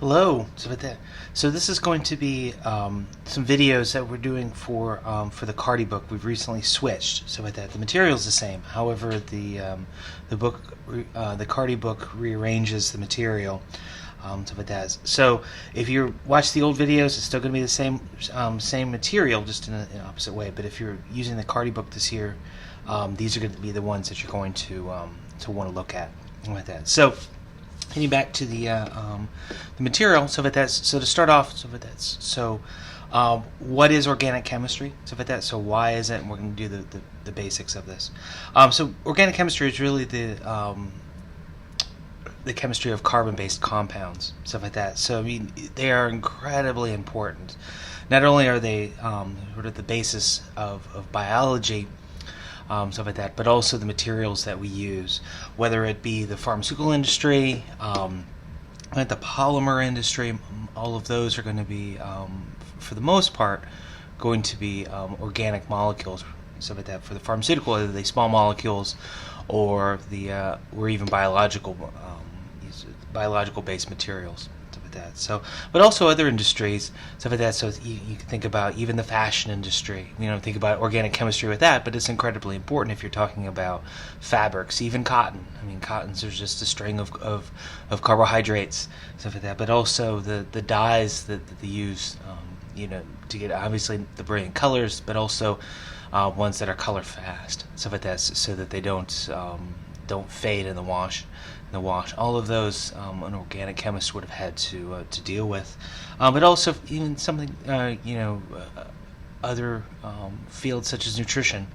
Hello. So this is going to be some videos that we're doing for the Karty book. We've recently switched. So with that, the material's the same. However, the Karty book rearranges the material. So if you watch the old videos, it's still going to be the same material, just in an opposite way. But if you're using the Karty book this year, these are going to be the ones that you're going to want to look at with that. So. Getting back to the material, so to start off, what is organic chemistry? So why is it? And we're going to do the basics of this. So organic chemistry is really the chemistry of carbon-based compounds, stuff like that. So I mean, they are incredibly important. Not only are they sort of the basis of biology. Stuff like that, but also the materials that we use, whether it be the pharmaceutical industry, the polymer industry, all of those are going to be, for the most part, going to be organic molecules. Stuff like that. For the pharmaceutical, whether they small molecules or even biological-based materials. That. So, but also other industries, stuff like that. So you can think about even the fashion industry. Think about organic chemistry with that. But it's incredibly important if you're talking about fabrics, even cotton. I mean, cotton's are just a string of carbohydrates, stuff like that. But also the dyes that they use, to get obviously the brilliant colors, but also ones that are color fast, stuff like that, so that they don't fade in the wash. All of those an organic chemist would have had to deal with, but also even something other fields such as nutrition,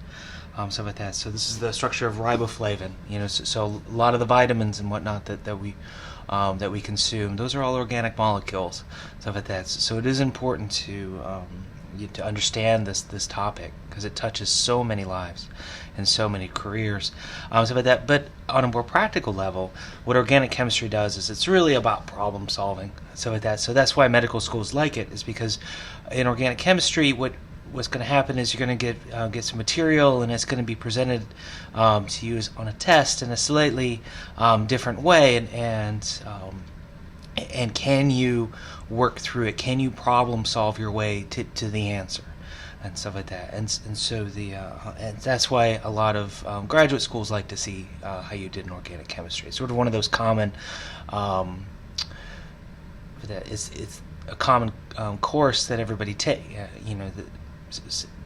stuff like that. So this is the structure of riboflavin. So a lot of the vitamins and whatnot that we consume, those are all organic molecules, stuff like that. So it is important to understand this topic because it touches so many lives and so many careers, stuff like that. But on a more practical level, what organic chemistry does is it's really about problem solving, stuff like that. So that's why medical schools like it, is because in organic chemistry, what's going to happen is you're going to get some material, and it's going to be presented to you on a test in a slightly different way, and can you work through it? Can you problem solve your way to the answer and stuff like that? And so and that's why a lot of graduate schools like to see how you did in organic chemistry. It's sort of one of those common. It's a common course that everybody takes.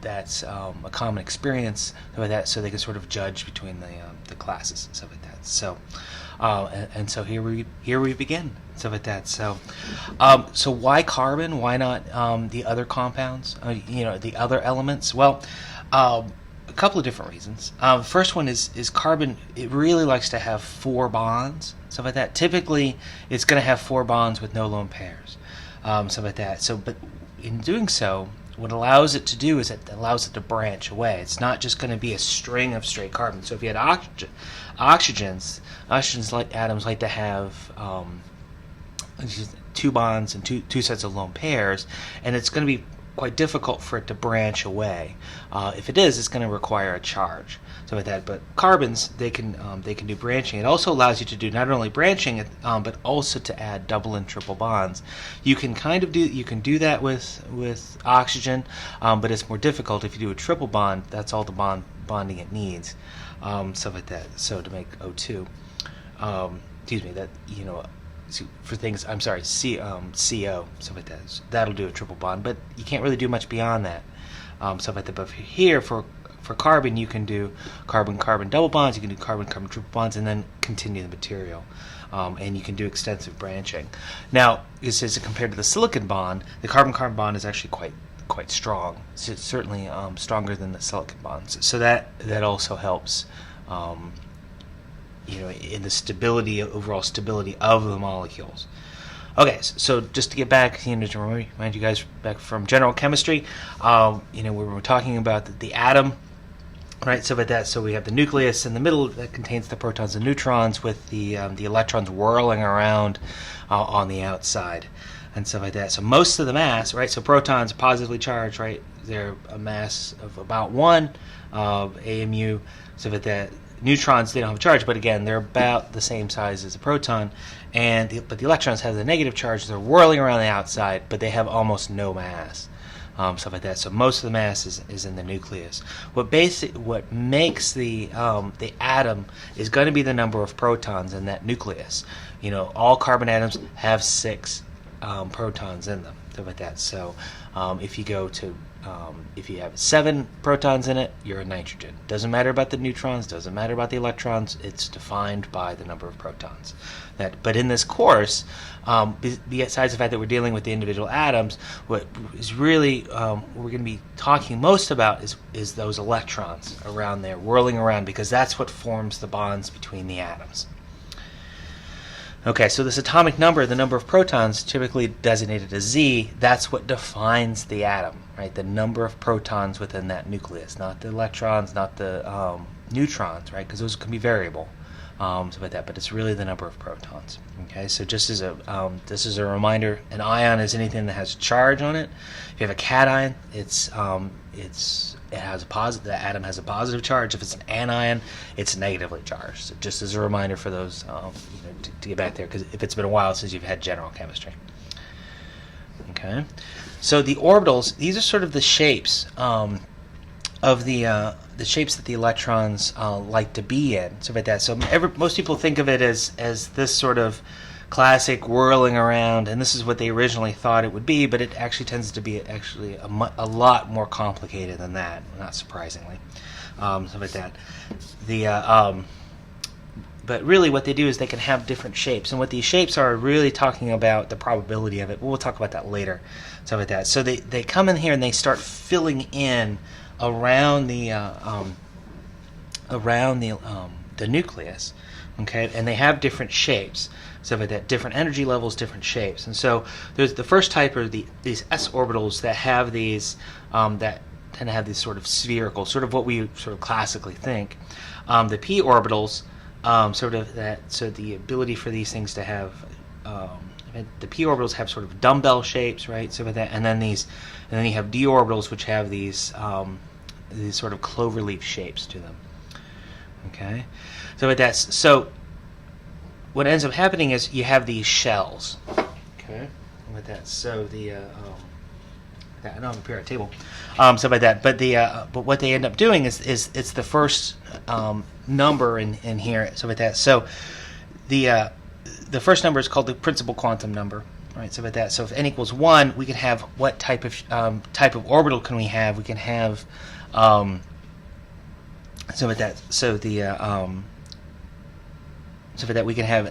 That's a common experience with that, so they can sort of judge between the classes and stuff like that. So, and so here we begin, stuff like that. So, so why carbon? Why not the other compounds? The other elements? Well, a couple of different reasons. First one is carbon. It really likes to have 4 bonds, stuff like that. Typically, it's going to have 4 bonds with no lone pairs, stuff like that. So, but in doing so, what allows it to do is it allows it to branch away. It's not just going to be a string of straight carbon. So if you had oxygens like atoms like to have 2 bonds and two sets of lone pairs, and it's going to be quite difficult for it to branch away. If it is, it's going to require a charge. So with that, but carbons, they can do branching. It also allows you to do not only branching, but also to add double and triple bonds. You can do that with oxygen, but it's more difficult if you do a triple bond. That's all the bonding it needs, stuff like that. So to make O2, for things, I'm sorry, CO, stuff like that. So that'll do a triple bond, but you can't really do much beyond that, stuff like that. But here for carbon, you can do carbon-carbon double bonds, you can do carbon-carbon triple bonds, and then continue the material. And you can do extensive branching. Now, this is compared to the silicon bond. The carbon-carbon bond is actually quite strong. So it's certainly stronger than the silicon bonds. So that also helps, in the overall stability of the molecules. Okay, so just to get back, to remind you guys back from general chemistry, we were talking about the atom. Right, so with that, so we have the nucleus in the middle that contains the protons and neutrons, with the electrons whirling around on the outside, and stuff like that. So most of the mass, right? So protons are positively charged, right? They're a mass of about 1 AMU. So with that, neutrons, they don't have a charge, but again, they're about the same size as a proton, but the electrons have the negative charge. They're whirling around the outside, but they have almost no mass. Stuff like that. So most of the mass is in the nucleus. What makes the atom is going to be the number of protons in that nucleus. All carbon atoms have 6 protons in them. Stuff like that. So if you have 7 protons in it, you're a nitrogen. Doesn't matter about the neutrons. Doesn't matter about the electrons. It's defined by the number of protons. But in this course, besides the fact that we're dealing with the individual atoms, what is really we're going to be talking most about is those electrons around there whirling around, because that's what forms the bonds between the atoms. Okay, so this atomic number, the number of protons, typically designated as Z, that's what defines the atom, right? The number of protons within that nucleus, not the electrons, not the neutrons, right? Because those can be variable. Stuff like that, but it's really the number of protons. Okay, so just as this is a reminder, an ion is anything that has charge on it. If you have a cation, it has a positive. The atom has a positive charge. If it's an anion, it's negatively charged. So just as a reminder for those, to get back there, because if it's been a while since you've had general chemistry. Okay, so the orbitals, these are sort of the shapes of the shapes that the electrons like to be in, stuff like that. So most people think of it as this sort of classic whirling around, and this is what they originally thought it would be, but it actually tends to be a lot more complicated than that, not surprisingly. Stuff like that. But really what they do is they can have different shapes, and what these shapes are really talking about the probability of it. We'll talk about that later, stuff like that. So they come in here and they start filling in around the nucleus, okay, and they have different shapes, stuff like that, different energy levels, different shapes. And so there's the first type are these s orbitals that have these that tend to have these sort of spherical, sort of what we sort of classically think. The p orbitals, sort of that, so the ability for these things to have the p orbitals have sort of dumbbell shapes, right? So with that, and then you have d orbitals, which have these sort of cloverleaf shapes to them. Okay, so what ends up happening is you have these shells. Okay, with that, so I know I'm up here at a table, stuff like that. But what they end up doing is it's the first number in here, so with that. So the first number is called the principal quantum number. Right, so with that, so if n equals 1, we can have what type of orbital can we have? We can have so with that, so for that we can have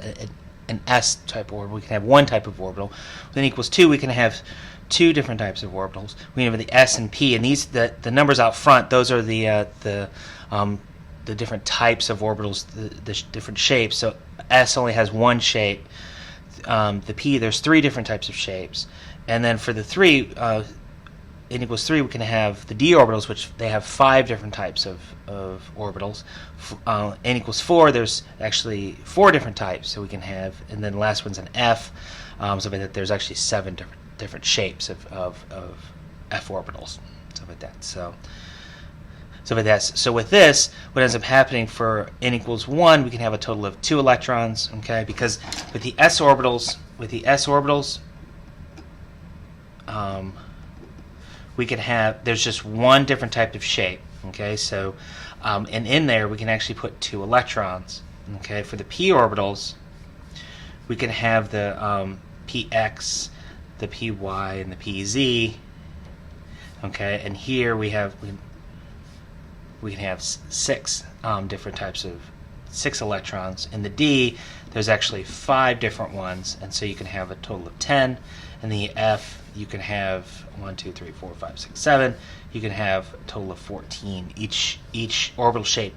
an s type orbital. We can have one type of orbital. With n equals 2, we can have 2 different types of orbitals. We have the s and p, and these the numbers out front. Those are the different types of orbitals, the different shapes. So s only has one shape. The p, there's 3 different types of shapes, and then for the 3, n equals 3, we can have the d orbitals, which they have 5 different types of orbitals. N equals 4, there's actually 4 different types, so we can have, and then the last one's an f, so that there's actually 7 different shapes of f orbitals, stuff like that. So with this, what ends up happening for n equals 1, we can have a total of 2 electrons, okay? Because with the s orbitals, we can have, there's just one different type of shape, okay? So, and in there, we can actually put 2 electrons, okay? For the p orbitals, we can have the px, the py, and the pz, okay? And here we can have 6 different types of 6 electrons. In the D, there's actually 5 different ones, and so you can have a total of 10. In the F, you can have 1, 2, 3, 4, 5, 6, 7. You can have a total of 14. Each orbital shape,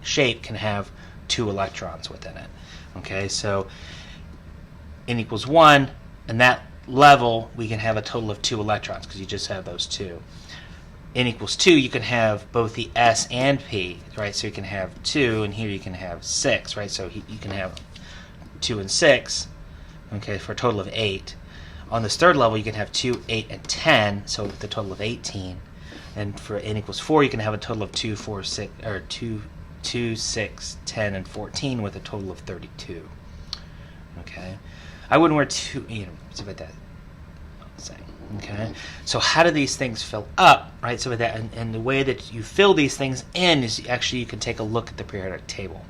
shape can have 2 electrons within it. Okay, so n equals 1, and that level we can have a total of 2 electrons because you just have those 2. N equals 2, you can have both the S and P, right? So you can have 2, and here you can have 6, right? So you can have 2 and 6, okay, for a total of 8. On this third level, you can have 2, 8, and 10, so with a total of 18. And for n equals 4, you can have a total of 2, 4, 6, or 2, 6, 10, and 14 with a total of 32. Okay, I wouldn't wear two, so about that. Okay, so how do these things fill up, right? So with that, and the way that you fill these things in is actually you can take a look at the periodic table.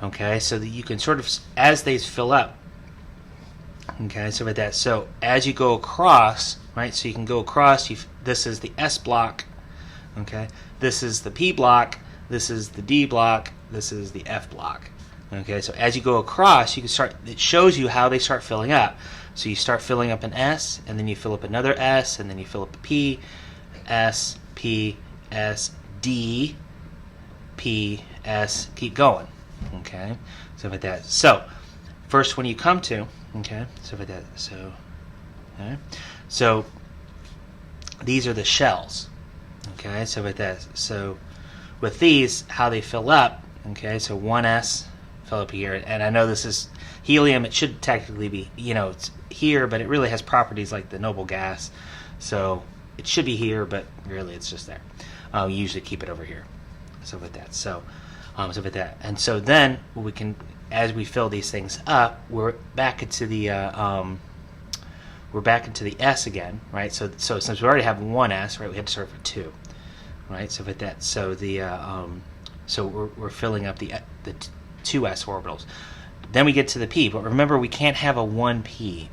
Okay, so that you can sort of, as these fill up, okay, so with that, so as you go across, right, so you can go across, this is the S block, okay, this is the P block, this is the D block, this is the F block. Okay, so as you go across, you can start, it shows you how they start filling up. So you start filling up an S, and then you fill up another S, and then you fill up a P, S, P, S, D, P, S, keep going. Okay, so like that. So first when you come to, okay, so like that, so, okay, so these are the shells. Okay, so like that. So with these, how they fill up, okay, so 1S, fill up here, and I know this is helium, it should technically be, it's here, but it really has properties like the noble gas, so it should be here, but really it's just there. We usually keep it over here, so with that, so with that, and so then we can, as we fill these things up, we're back into the S again, right? So since we already have 1S, right, we had to start with 2, right? So with that, so the so we're filling up the 2s orbitals. Then we get to the P, but remember we can't have a 1p,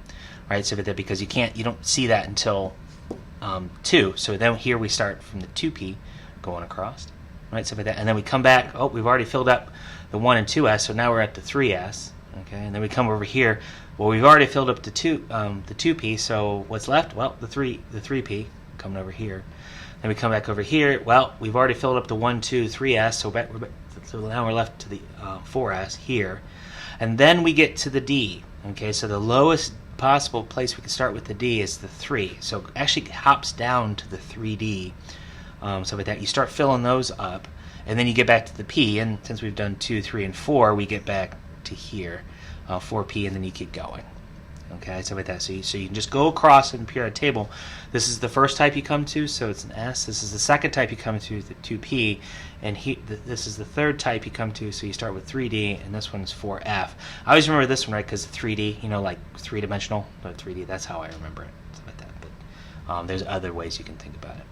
right? So that, because you don't see that until 2. So then here we start from the 2p going across, right? So that, and then we come back. Oh, we've already filled up the 1 and 2s, so now we're at the 3s. Okay, and then we come over here. Well, we've already filled up the 2p. So what's left? Well, the 3p coming over here. Then we come back over here. Well, we've already filled up the 1, 2, 3s. So now we're left to the 4s here. And then we get to the D. Okay, so the lowest possible place we can start with the D is the 3. So actually it hops down to the 3D. So with that, you start filling those up, and then you get back to the P. And since we've done 2, 3, and 4, we get back to here, 4P, and then you keep going. Okay, so with that, so you can just go across in the periodic table. This is the first type you come to, so it's an S. This is the second type you come to, the 2P, and this is the third type you come to, so you start with 3D, and this one's 4F. I always remember this one, right, because 3D, like three-dimensional, but 3D, that's how I remember it, something like that. But there's other ways you can think about it.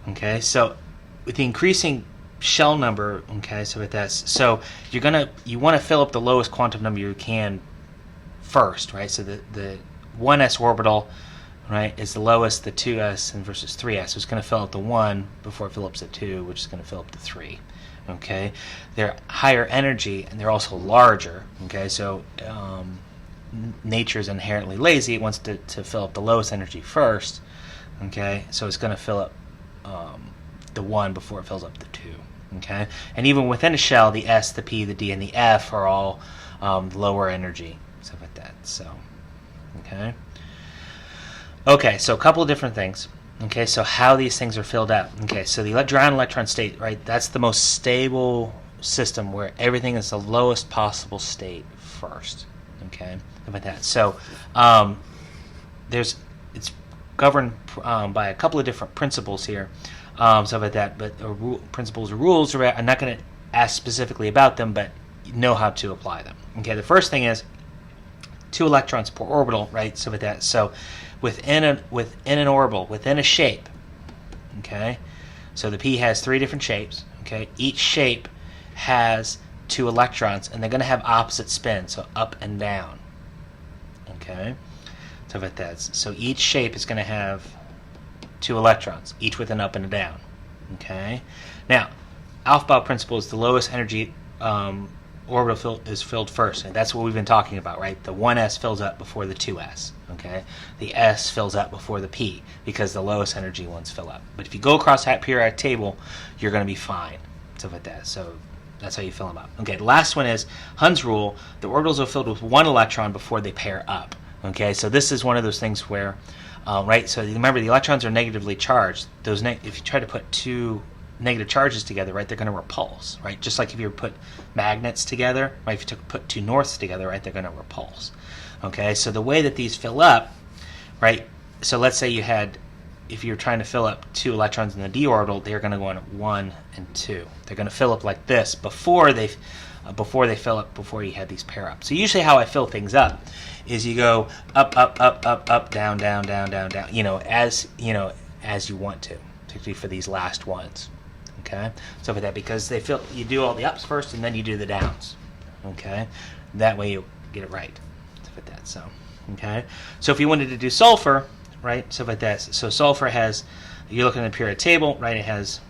Okay, so with the increasing shell number, okay, so with that, so you want to fill up the lowest quantum number you can first, right? So the 1s orbital, right, is the lowest, the 2s and versus 3s. So it's going to fill up the 1 before it fills up the 2, which is going to fill up the 3. Okay, they're higher energy and they're also larger. Okay, so nature is inherently lazy. It wants to fill up the lowest energy first. Okay, so it's going to fill up the 1 before it fills up the 2. Okay, and even within a shell, the S, the P, the D, and the F are all lower energy. Stuff like that. So, okay, so a couple of different things. Okay, so how these things are filled up. Okay, so the electron state, right, that's the most stable system where everything is the lowest possible state first. Okay, stuff like that. So it's governed by a couple of different principles here, stuff like that, but principles or rules, I'm not going to ask specifically about them, but you know how to apply them. Okay, the first thing is 2 electrons per orbital, right? So with that, so within an orbital, within a shape, okay. So the P has 3 different shapes. Okay, each shape has 2 electrons, and they're going to have opposite spin, so up and down. Okay, so with that, so each shape is going to have 2 electrons, each with an up and a down. Okay, now Aufbau principle is the lowest energy orbital is filled first, and that's what we've been talking about, right? The 1s fills up before the 2s. Okay, the S fills up before the P because the lowest energy ones fill up. But if you go across that periodic table, you're going to be fine. Stuff like that. So that's how you fill them up. Okay, the last one is Hund's rule. The orbitals are filled with 1 electron before they pair up. Okay, so this is one of those things where, right? So remember, the electrons are negatively charged. Those if you try to put 2 negative charges together, right, they're going to repulse, right? Just like if you put magnets together, right? If you put 2 norths together, right, they're going to repulse. Okay, so the way that these fill up, right? So let's say you had if you're trying to fill up 2 electrons in the d orbital, they're going to go in 1 and 2. They're going to fill up like this before they fill up, before you have these pair up. So usually how I fill things up is you go up, up, up, up, up, down, down, down, down, down, as you want to, particularly for these last ones. Okay, so for that, because you do all the ups first and then you do the downs. Okay, that way you get it right. So for that, okay. So if you wanted to do sulfur, right? So like that. So sulfur has, you're looking at the periodic table, right? It has,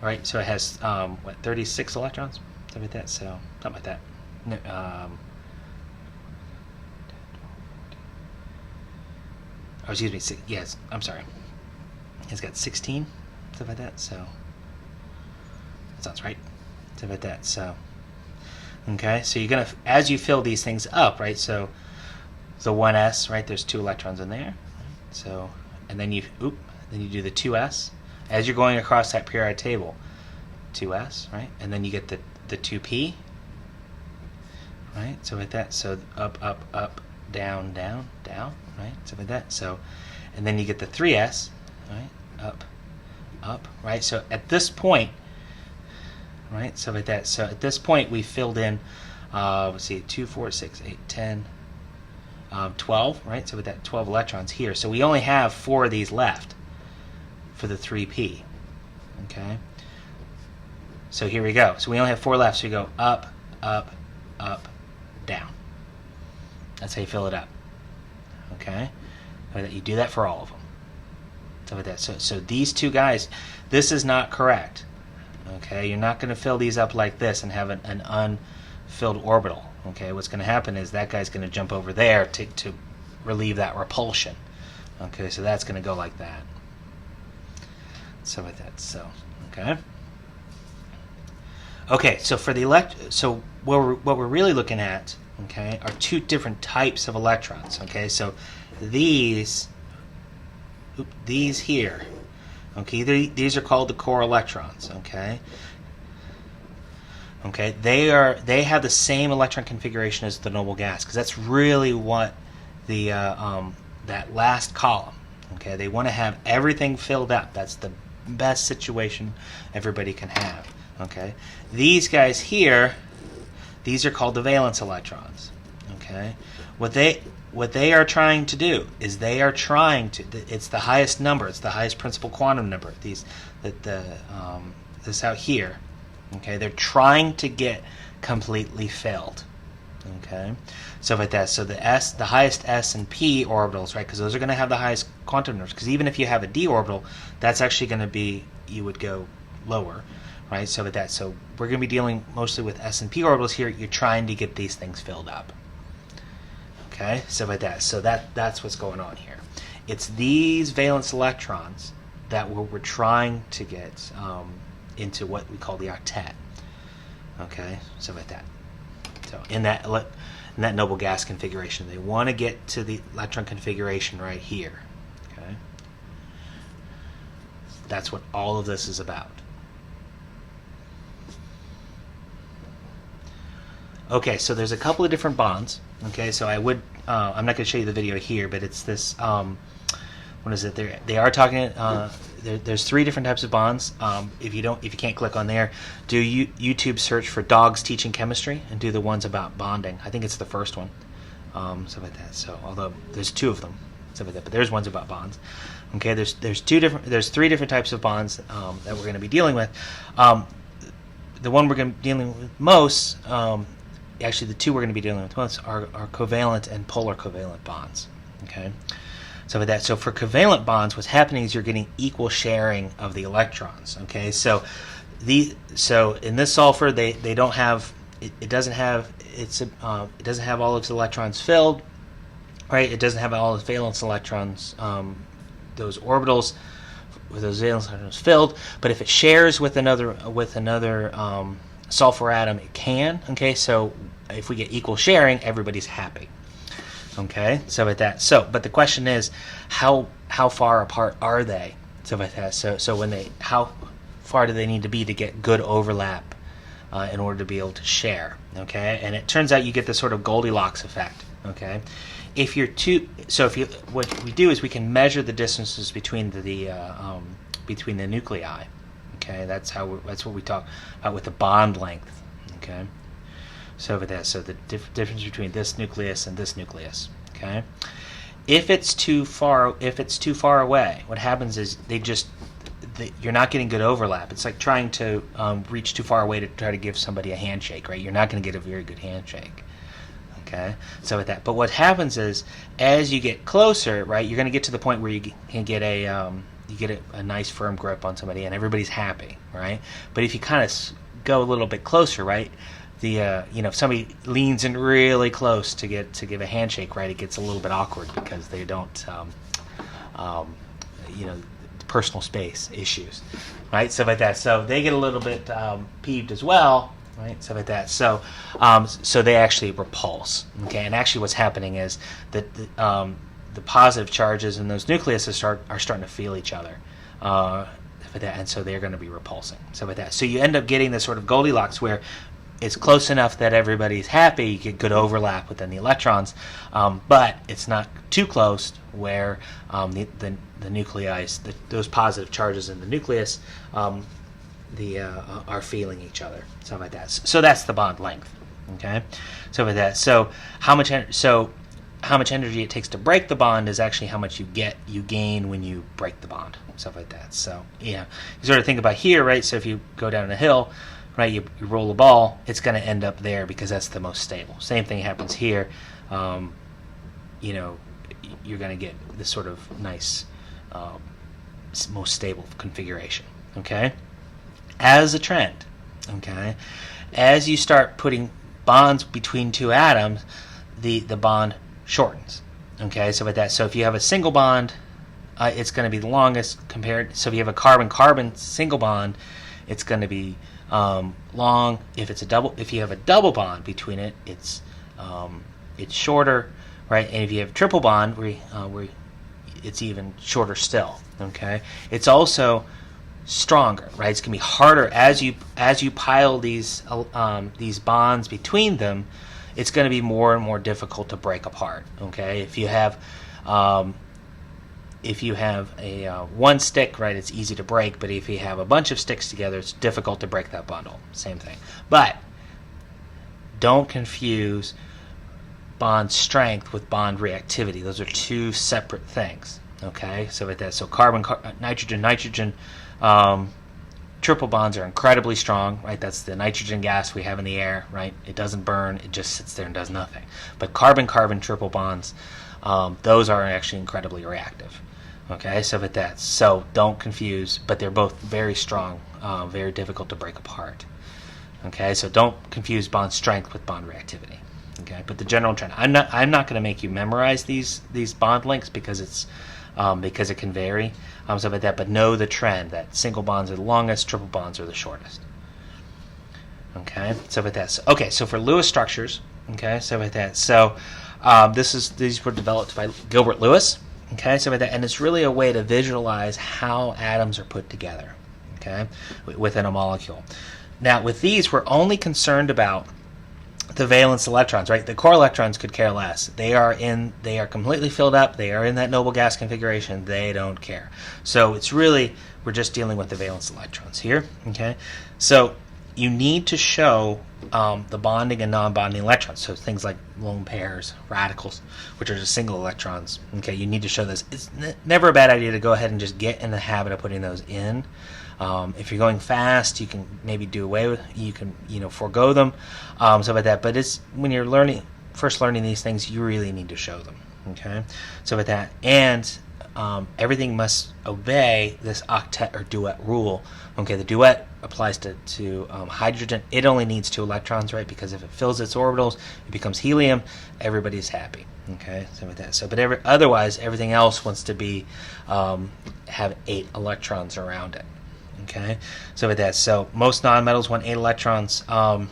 right? So it has 36 electrons, something like that. So something like that. No, oh, excuse me. Yes, I'm sorry. It's got 16, stuff like that. So that sounds right. Stuff like that. So okay. So you're gonna, as you fill these things up, right? So the 1s, right? There's 2 electrons in there. Right? So and then you do the 2s as you're going across that periodic table. 2s, right? And then you get the 2p, right? So like that. So up, up, up, down, down, down, right? So like that. So and then you get the 3s, right? Up, up, right? So at this point, right? So like that. So at this point, we filled in, let's see, 2, 4, 6, 8, 10, 12, right? So with that 12 electrons here. So we only have 4 of these left for the 3p. Okay. So here we go. So we only have 4 left. So you go up, up, up, down. That's how you fill it up. Okay. You do that for all of them. So with that. So these 2 guys, this is not correct. Okay. You're not going to fill these up like this and have an unfilled orbital. Okay. What's going to happen is that guy's going to jump over there to relieve that repulsion. Okay. So that's going to go like that. So with that. So okay. Okay, so for the what we're really looking at, okay, are 2 different types of electrons. Okay, so these here, okay, these are called the core electrons. Okay, okay, they have the same electron configuration as the noble gas, because that's really what the that last column. Okay, they want to have everything filled up. That's the best situation everybody can have. Okay, these guys here, these are called the valence electrons. Okay, what they are trying to do is it's the highest number, it's the highest principal quantum number. This out here. Okay, they're trying to get completely filled. Okay, so like that. So the highest s and p orbitals, right? Because those are going to have the highest quantum numbers. Because even if you have a d orbital, that's actually going to be, you would go lower. Right, so with that, so we're going to be dealing mostly with s and p orbitals here. You're trying to get these things filled up. Okay, so with that, so that's what's going on here. It's these valence electrons that we're trying to get into what we call the octet. Okay, so with that, so in that noble gas configuration, they want to get to the electron configuration right here. Okay, that's what all of this is about. Okay, so there's a couple of different bonds. Okay, so I'm not going to show you the video here, but it's this. What is it? They are talking. There's 3 different types of bonds. If you can't click on there, do YouTube search for dogs teaching chemistry and do the ones about bonding. I think it's the first one. Stuff like that. So although there's 2 of them, stuff like that, but there's ones about bonds. Okay, there's 3 different types of bonds that we're going to be dealing with. The one we're going to be dealing with most. Actually, the 2 we're going to be dealing with most are covalent and polar covalent bonds. Okay, so with that, so for covalent bonds, what's happening is you're getting equal sharing of the electrons. Okay, so in this sulfur, they don't have it doesn't have all its electrons filled, right? It doesn't have all its valence electrons, those orbitals with those valence electrons filled. But if it shares with another sulfur atom, it can. Okay, so if we get equal sharing, everybody's happy. Okay, so with that, but the question is, how far apart are they? So with that, how far do they need to be to get good overlap in order to be able to share? Okay, and it turns out you get this sort of Goldilocks effect. Okay, if you're too, so if you, what we do is we can measure the distances between between the nuclei. Okay, that's what we talk about with the bond length. Okay, so with that, so the difference between this nucleus and this nucleus. Okay, if it's too far away, what happens is you're not getting good overlap. It's like trying to reach too far away to try to give somebody a handshake, right? You're not going to get a very good handshake. Okay, so with that, but what happens is as you get closer, right, you're going to get to the point where you can get a nice firm grip on somebody, and everybody's happy, right? But if you kind of go a little bit closer, right, if somebody leans in really close to give a handshake, right, it gets a little bit awkward because they don't, personal space issues, right? So like that, so they get a little bit peeved as well, right? So like that, so they actually repulse. Okay, and actually what's happening is that the positive charges in those nucleuses are starting to feel each other, and so they're going to be repulsing. So with that, so you end up getting this sort of Goldilocks where it's close enough that everybody's happy, you get good overlap within the electrons, but it's not too close where the nuclei, those positive charges in the nucleus, are feeling each other, something like that. So that's the bond length. Okay, so with that, so how much energy it takes to break the bond is actually how much you gain when you break the bond, stuff like that. So yeah, you sort of think about here, right? So if you go down a hill, right, you roll a ball, it's going to end up there because that's the most stable. Same thing happens here. You're going to get this sort of nice, most stable configuration. Okay, as a trend. Okay, as you start putting bonds between two atoms, the bond shortens. Okay, so with that, so if you have a single bond, it's going to be the longest compared. So if you have a carbon-carbon single bond, it's going to be long. If you have a double bond between it, it's shorter, right? And if you have a triple bond, where it's even shorter still. Okay, it's also stronger, right? It's going to be harder as you pile these bonds between them. It's going to be more and more difficult to break apart. Okay, if you have a one stick, right, it's easy to break, but if you have a bunch of sticks together, it's difficult to break that bundle. Same thing. But don't confuse bond strength with bond reactivity. Those are two separate things. Okay, so with that, so nitrogen, triple bonds are incredibly strong, right? That's the nitrogen gas we have in the air, right? It doesn't burn, it just sits there and does nothing. But carbon-carbon triple bonds, those are actually incredibly reactive. Okay, so with that, so don't confuse, but they're both very strong, very difficult to break apart. Okay, so don't confuse bond strength with bond reactivity. Okay, but the general trend, I'm not going to make you memorize these bond lengths because it can vary, stuff like that. But know the trend that single bonds are the longest, triple bonds are the shortest. Okay, so with that, so for Lewis structures, okay, so with that, so these were developed by Gilbert Lewis. Okay, so with that, and it's really a way to visualize how atoms are put together. Okay, within a molecule. Now with these, we're only concerned about the valence electrons, right? The core electrons could care less. They are completely filled up. They are in that noble gas configuration. They don't care. So it's really, we're just dealing with the valence electrons here. Okay, so you need to show the bonding and non-bonding electrons. So things like lone pairs, radicals, which are just single electrons. Okay, you need to show this. It's never a bad idea to go ahead and just get in the habit of putting those in. If you're going fast, you can maybe do away with. You can forego them, stuff like that. But it's when you're first learning these things, you really need to show them. Okay, so with that, and everything must obey this octet or duet rule. Okay, the duet applies to hydrogen. It only needs 2 electrons, right? Because if it fills its orbitals, it becomes helium. Everybody's happy. Okay, so with that. So, but otherwise, everything else wants to be have 8 electrons around it. Okay, so with that, so most nonmetals want 8 electrons. With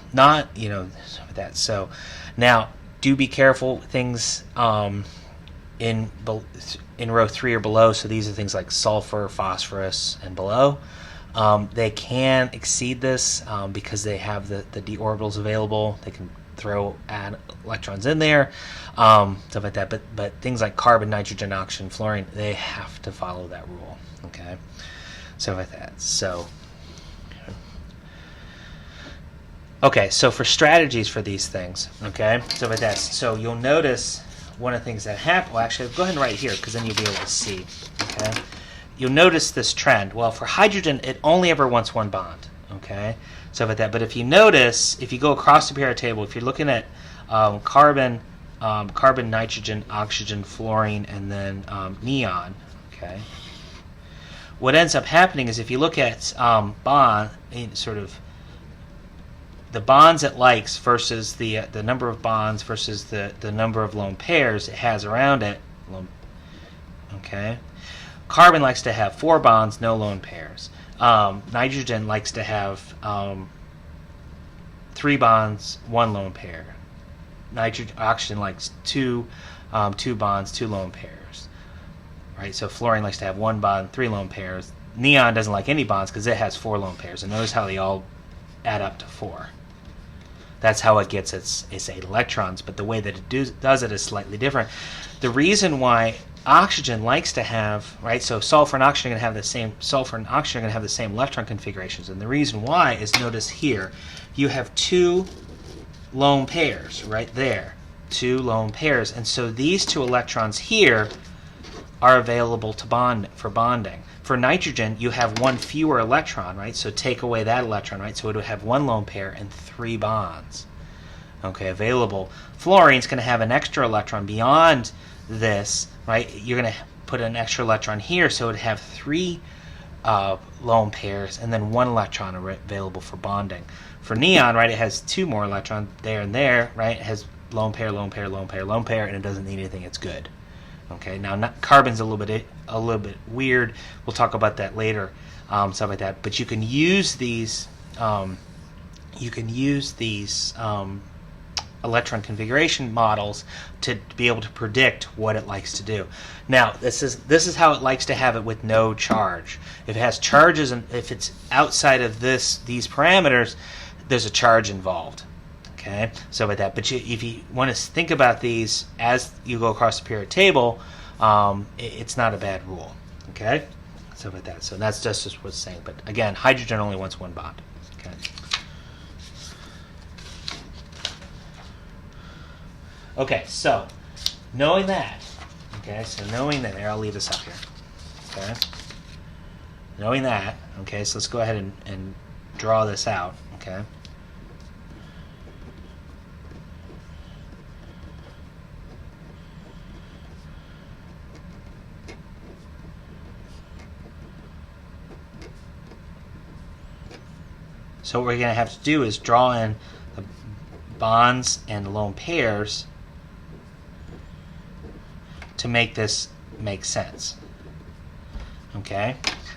that. So now, do be careful. Things in row 3 or below. So these are things like sulfur, phosphorus, and below. They can exceed this because they have the d orbitals available. add electrons in there, stuff like that. But things like carbon, nitrogen, oxygen, fluorine, they have to follow that rule. Okay, so like that. So. Okay, so for strategies for these things, okay, so with that, so you'll notice one of the things that happen. Well, actually, go ahead and write here because then you'll be able to see. Okay, you'll notice this trend. Well, for hydrogen, it only ever wants one bond. Okay, so with that, but if you notice, if you go across the periodic table, if you're looking at carbon, nitrogen, oxygen, fluorine, and then neon. Okay, what ends up happening is if you look at the bonds it likes versus the number of bonds versus the number of lone pairs it has around it. Okay, carbon likes to have 4 bonds, no lone pairs. Nitrogen likes to have 3 bonds, 1 lone pair. Oxygen likes 2 bonds, 2 lone pairs. Right, so fluorine likes to have 1 bond, 3 lone pairs. Neon doesn't like any bonds because it has 4 lone pairs. And notice how they all add up to 4. That's how it gets its 8 electrons, but the way that it does it is slightly different. The reason why oxygen likes to have, right, so sulfur and oxygen are going to have the same electron configurations, and the reason why is, notice here, you have 2 lone pairs right there, 2 lone pairs, and so these 2 electrons here are available to for bonding. For nitrogen, you have 1 fewer electron, right? So take away that electron, right? So it would have 1 lone pair and 3 bonds, okay, available. Fluorine's going to have an extra electron beyond this, right? You're going to put an extra electron here, so it would have 3 lone pairs and then 1 electron available for bonding. For neon, right, it has 2 more electrons there and there, right? It has lone pair, lone pair, lone pair, lone pair, and it doesn't need anything. It's good. Okay, now carbon's a little bit weird. We'll talk about that later, stuff like that. But you can use these electron configuration models to be able to predict what it likes to do. Now, this is how it likes to have it with no charge. If it has charges and if it's outside of these parameters, there's a charge involved. Okay, so with that, but if you want to think about these as you go across the periodic table, it's not a bad rule. Okay, so with that, so that's just what it's saying. But again, hydrogen only wants 1 bond. Okay. Okay, so knowing that, there, I'll leave this up here. Okay, knowing that, okay, so let's go ahead and draw this out. Okay. So what we're going to have to do is draw in the bonds and lone pairs to make this make sense. Okay?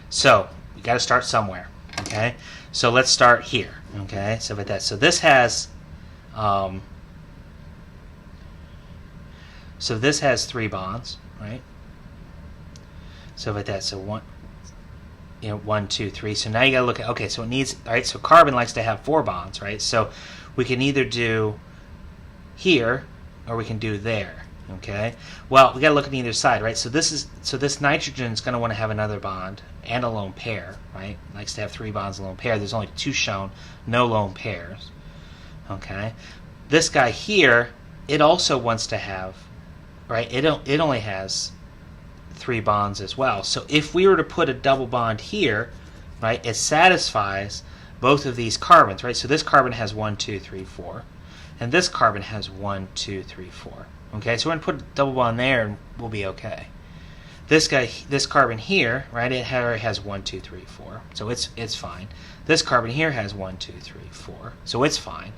So we got to start somewhere. Okay? So let's start here. Okay? So with that, so this has 3 bonds, right? So with that, so 1, 2, 3. So now you got to look at, okay, so it needs, all right, so carbon likes to have 4 bonds, right? So we can either do here or we can do there, okay? Well, we got to look at either side, right? So this nitrogen is going to want to have another bond and a lone pair, right? It likes to have 3 bonds and a lone pair. There's only 2 shown, no lone pairs, okay? This guy here, it also wants to have, right? It only has 3 bonds as well. So if we were to put a double bond here, right, it satisfies both of these carbons, right? So this carbon has 1, 2, 3, 4, and this carbon has 1, 2, 3, 4. Okay, so we're going to put a double bond there and we'll be okay. This carbon here, right, it has 1, 2, 3, 4, so it's fine. This carbon here has 1, 2, 3, 4, so it's fine.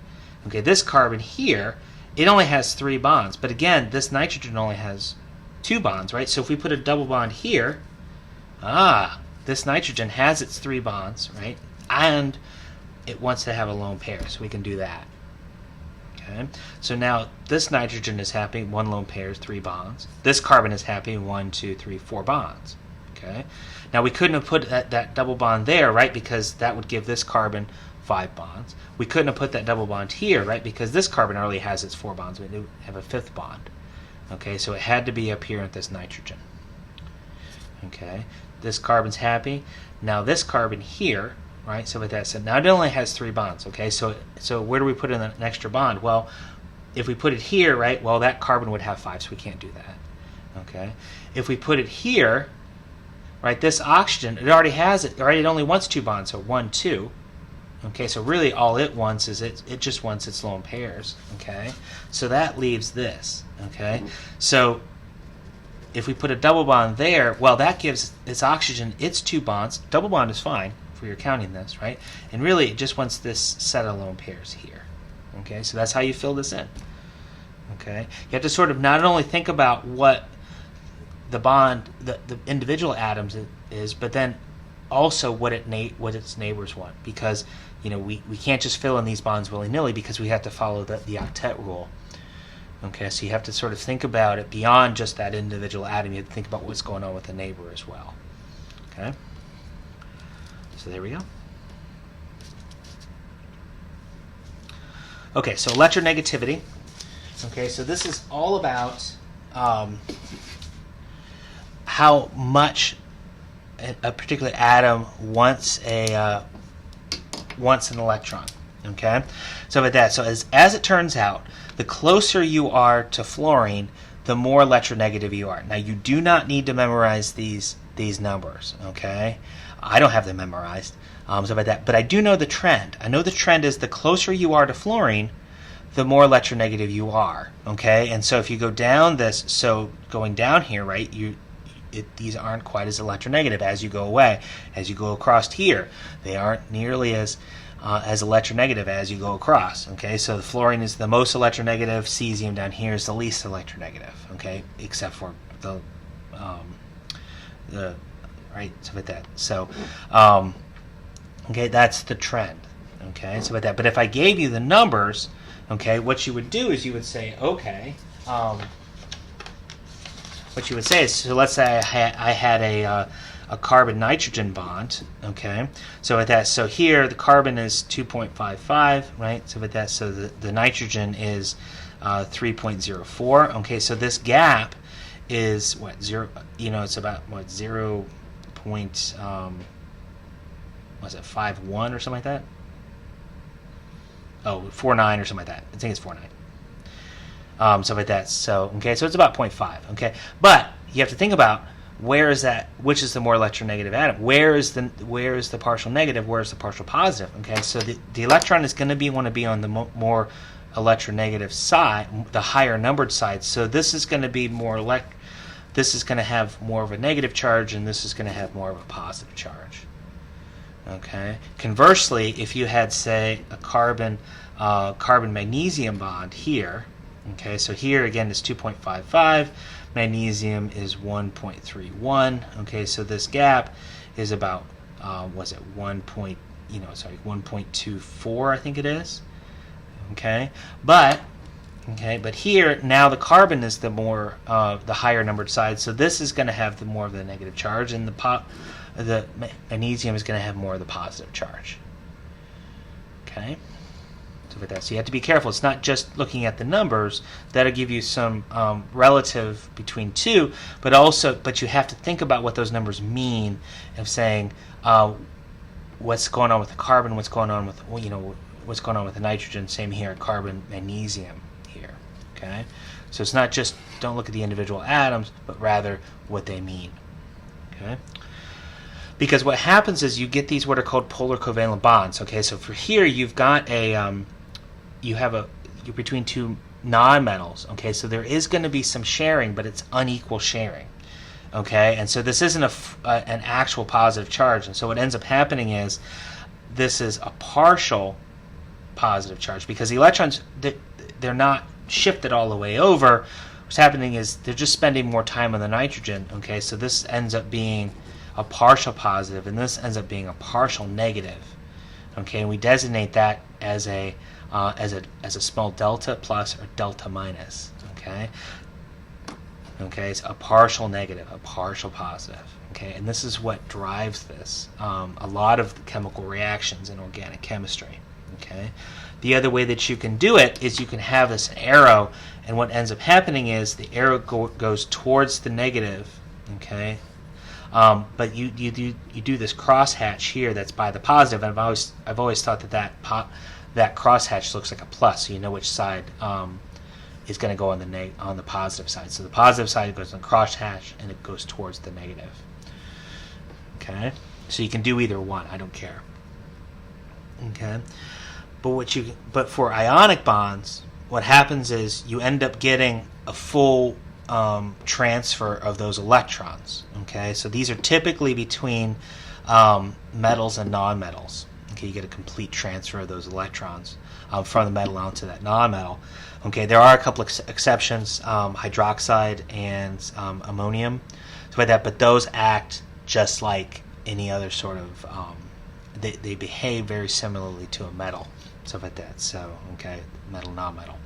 Okay, this carbon here, it only has 3 bonds, but again, this nitrogen only has 2 bonds, right? So if we put a double bond here, this nitrogen has its 3 bonds, right? And it wants to have a lone pair, so we can do that. Okay. So now this nitrogen is happy, 1 lone pair, 3 bonds. This carbon is happy, 1, 2, 3, 4 bonds. Okay. Now we couldn't have put that double bond there, right? Because that would give this carbon 5 bonds. We couldn't have put that double bond here, right? Because this carbon already has its 4 bonds. We do have a 5th bond. Okay, so it had to be up here at this nitrogen. Okay, this carbon's happy. Now this carbon here, right? So with that said, now it only has 3 bonds. Okay, so where do we put in an extra bond? Well, if we put it here, right? Well, that carbon would have 5, so we can't do that. Okay, if we put it here, right? This oxygen, it already has it. Right? It only wants 2 bonds, so 1, 2. Okay, so really all it wants is it just wants its lone pairs. Okay, so that leaves this. Okay, so if we put a double bond there, well, that gives this oxygen its 2 bonds. Double bond is fine for your counting this, right? And really it just wants this set of lone pairs here. Okay, so that's how you fill this in. Okay, you have to sort of not only think about what the bond, the individual atoms is, but then also what its neighbors want, because we can't just fill in these bonds willy-nilly, because we have to follow the octet rule. Okay, so you have to sort of think about it beyond just that individual atom. You have to think about what's going on with the neighbor as well. Okay, so there we go. Okay, so electronegativity. Okay, so this is all about how much a particular atom wants an electron. Okay, so with that, so as it turns out, the closer you are to fluorine, the more electronegative you are. Now, you do not need to memorize these numbers. Okay, I don't have them memorized. So about that, but I do know the trend. I know the trend is the closer you are to fluorine, the more electronegative you are. Okay, and so if you go down this, so going down here, right, these aren't quite as electronegative as you go away. As you go across here, they aren't nearly as electronegative as you go across. Okay, so the fluorine is the most electronegative. Cesium down here is the least electronegative. Okay, except for the right. So with that, so okay, that's the trend. Okay, so with that, but if I gave you the numbers, okay, what you would do is you would say, okay. What you would say is, so let's say I had a carbon-nitrogen bond, okay? So with that, so here the carbon is 2.55, right? So with that, so the nitrogen is 3.04, okay? So this gap is what, it's about what, 0.51 or something like that? Oh, 49 or something like that. I think it's 49. So with that, so okay, so it's about 0.5. Okay, but you have to think about where is that? Which is the more electronegative atom? Where is the partial negative? Where is the partial positive? Okay, so the electron is going to want to be on the more electronegative side, the higher numbered side. So this is going to be more This is going to have more of a negative charge, and this is going to have more of a positive charge. Okay. Conversely, if you had, say, a carbon magnesium bond here. Okay, so here again is 2.55, magnesium is 1.31. Okay, so this gap is about 1.24, I think it is. Okay, but here now the carbon is the higher numbered side, so this is going to have the more of the negative charge, and the magnesium is going to have more of the positive charge. Okay. With that. So you have to be careful. It's not just looking at the numbers. That'll give you some relative between two, but you have to think about what those numbers mean, of saying what's going on with the carbon, what's going on with what's going on with the nitrogen. Same here, carbon, magnesium here. Okay, so it's not just don't look at the individual atoms, but rather what they mean. Okay. Because what happens is you get these what are called polar covalent bonds. Okay, so for here you've got you're between two nonmetals. Okay, so there is going to be some sharing, but it's unequal sharing. Okay, and so this isn't an actual positive charge, and so what ends up happening is this is a partial positive charge, because the electrons, they're not shifted all the way over. What's happening is they're just spending more time on the nitrogen. Okay, so this ends up being a partial positive, and this ends up being a partial negative. Okay, and we designate that as a small delta plus or delta minus. Okay, it's a partial negative, a partial positive. Okay, and this is what drives this. A lot of the chemical reactions in organic chemistry. Okay. The other way that you can do it is you can have this arrow, and what ends up happening is the arrow goes towards the negative. Okay. But you do this crosshatch here that's by the positive, and I've always thought that crosshatch looks like a plus, so you know which side is going to go on the positive side. So the positive side goes on the crosshatch, and it goes towards the negative. Okay, so you can do either one. I don't care. Okay, but for ionic bonds, what happens is you end up getting a full transfer of those electrons. Okay, so these are typically between metals and nonmetals. Okay, you get a complete transfer of those electrons from the metal onto that nonmetal. Okay, there are a couple of exceptions, hydroxide and ammonium, so like that, but those act just like any other sort of, they behave very similarly to a metal, stuff like that. So, okay, metal, non-metal.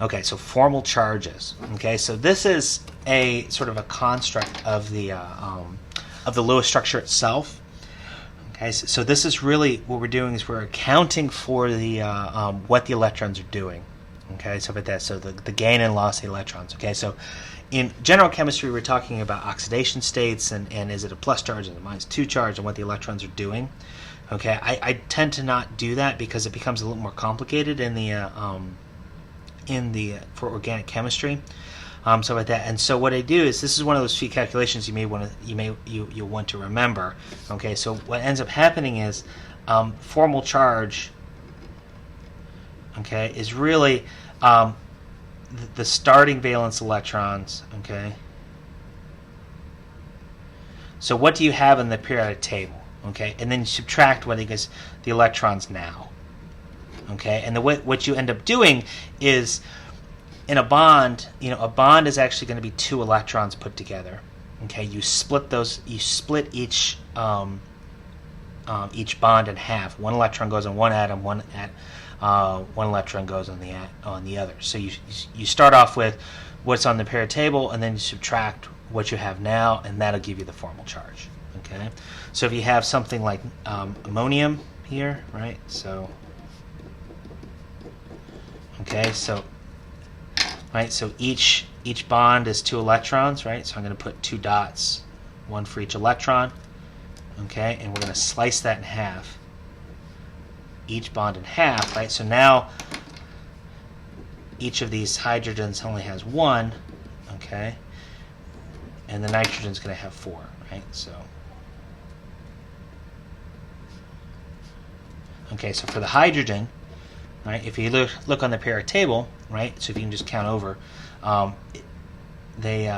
Okay, so formal charges. Okay, so this is a sort of a construct of the Lewis structure itself. Okay, so this is really what we're doing is we're accounting for the what the electrons are doing. Okay, so like that. So the gain and loss of the electrons. Okay, so in general chemistry, we're talking about oxidation states and is it a plus charge and a minus 2 charge and what the electrons are doing. Okay, I tend to not do that because it becomes a little more complicated in the for organic chemistry, so like that. And so what I do is this is one of those few calculations you want to remember. Okay, so what ends up happening is formal charge. Okay, is really the starting valence electrons. Okay, so what do you have in the periodic table? Okay, and then you subtract what is the electrons now. Okay, and what you end up doing is in a bond, a bond is actually going to be 2 electrons put together. Okay, you split each bond in half. 1 electron goes on one atom, 1 electron goes on the other. So you start off with what's on the periodic table, and then you subtract what you have now, and that'll give you the formal charge. Okay, so if you have something like ammonium here, right? So okay, so each bond is 2 electrons, right? So I'm going to put 2 dots, 1 for each electron. Okay, and we're going to slice that in half. Each bond in half, right? So now each of these hydrogens only has 1, okay? And the nitrogen's going to have 4, right? So okay, so for the hydrogen, right, if you look on the periodic table, right, so if you can just count over, the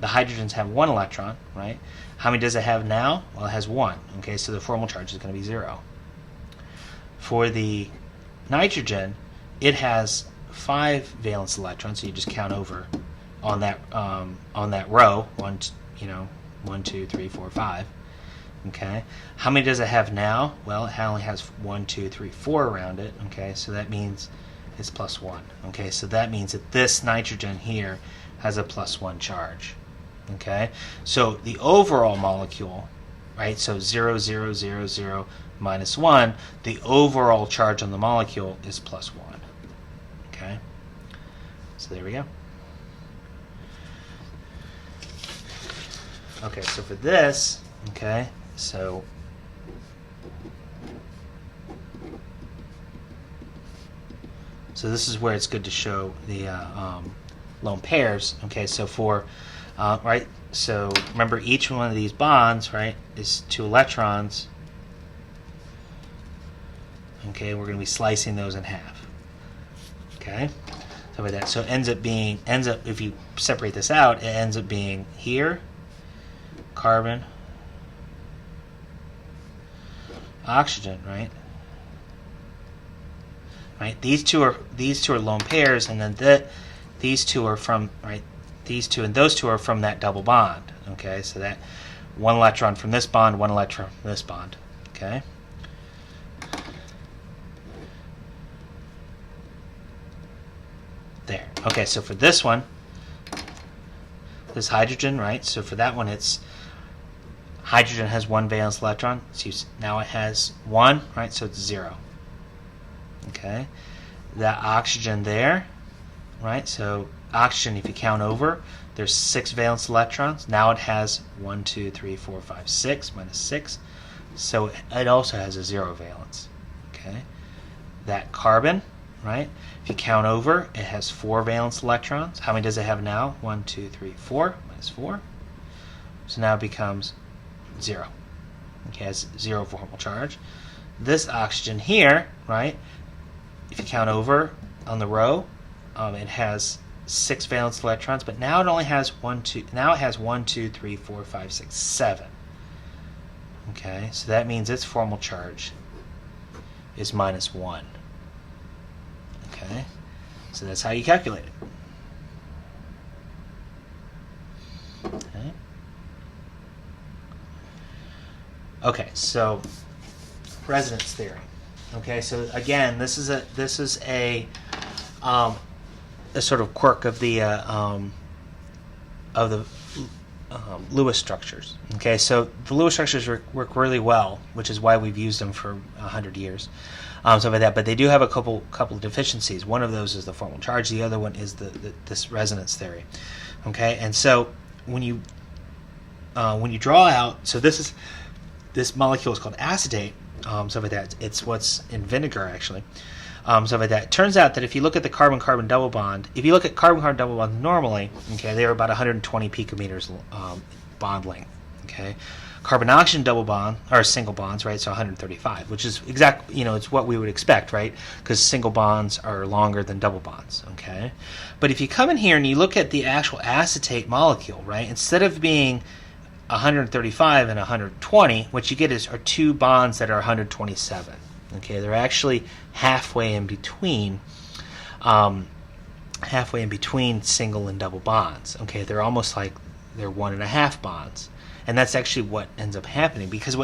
hydrogens have 1 electron, right? How many does it have now? Well, it has 1. Okay, so the formal charge is going to be 0. For the nitrogen, it has 5 valence electrons, so you just count over on that row. 1, 2, 3, 4, 5. Okay, how many does it have now? Well, it only has 1, 2, 3, 4 around it. Okay, so that means it's plus 1. Okay, so that means that this nitrogen here has a plus 1 charge. Okay, so the overall molecule, right? So 0, 0, 0, 0, minus 1. The overall charge on the molecule is plus 1. Okay, so there we go. Okay, so for this, okay. So this is where it's good to show the lone pairs. Okay, so for right, so remember each one of these bonds, right, is 2 electrons. Okay, we're going to be slicing those in half. Okay, so with that, so it ends up if you separate this out, it ends up being here, carbon, oxygen, right? Right. These two are lone pairs, and then these two are from These two and those two are from that double bond. Okay, so that 1 electron from this bond, 1 electron from this bond. Okay. There. Okay, so for this one, this hydrogen, right? So for that one, it's Hydrogen has 1 valence electron. So now it has 1, right? So it's 0. Okay. That oxygen there, right? So oxygen, if you count over, there's 6 valence electrons. Now it has 1, 2, 3, 4, 5, 6 minus 6. So it also has a 0 valence. Okay. That carbon, right? If you count over, it has 4 valence electrons. How many does it have now? 1, 2, 3, 4 minus 4. So now it becomes 0. Okay, it has 0 formal charge. This oxygen here, right? If you count over on the row, it has 6 valence electrons, but now it only has 1, 2. Now it has 1, 2, 3, 4, 5, 6, 7. Okay, so that means its formal charge is minus 1. Okay, so that's how you calculate it. Okay. Okay, so resonance theory. Okay, so again, this is a sort of quirk of the Lewis structures. Okay, so the Lewis structures work really well, which is why we've used them for 100 years. Stuff like that, but they do have a couple of deficiencies. One of those is the formal charge. The other one is this resonance theory. Okay, and so when you draw out, so this molecule is called acetate. Stuff like that. It's what's in vinegar actually. Stuff like that. It turns out that if you look at the carbon-carbon double bond, if you look at carbon-carbon double bonds normally, okay, they are about 120 picometers bond length. Okay. Carbon-oxygen double bond, or single bonds, right, so 135, which is exactly, it's what we would expect, right, because single bonds are longer than double bonds, okay? But if you come in here and you look at the actual acetate molecule, right, instead of being 135 and 120, what you get are 2 bonds that are 127, okay? They're actually halfway in between single and double bonds, okay? They're almost like they're 1.5 bonds. And that's actually what ends up happening because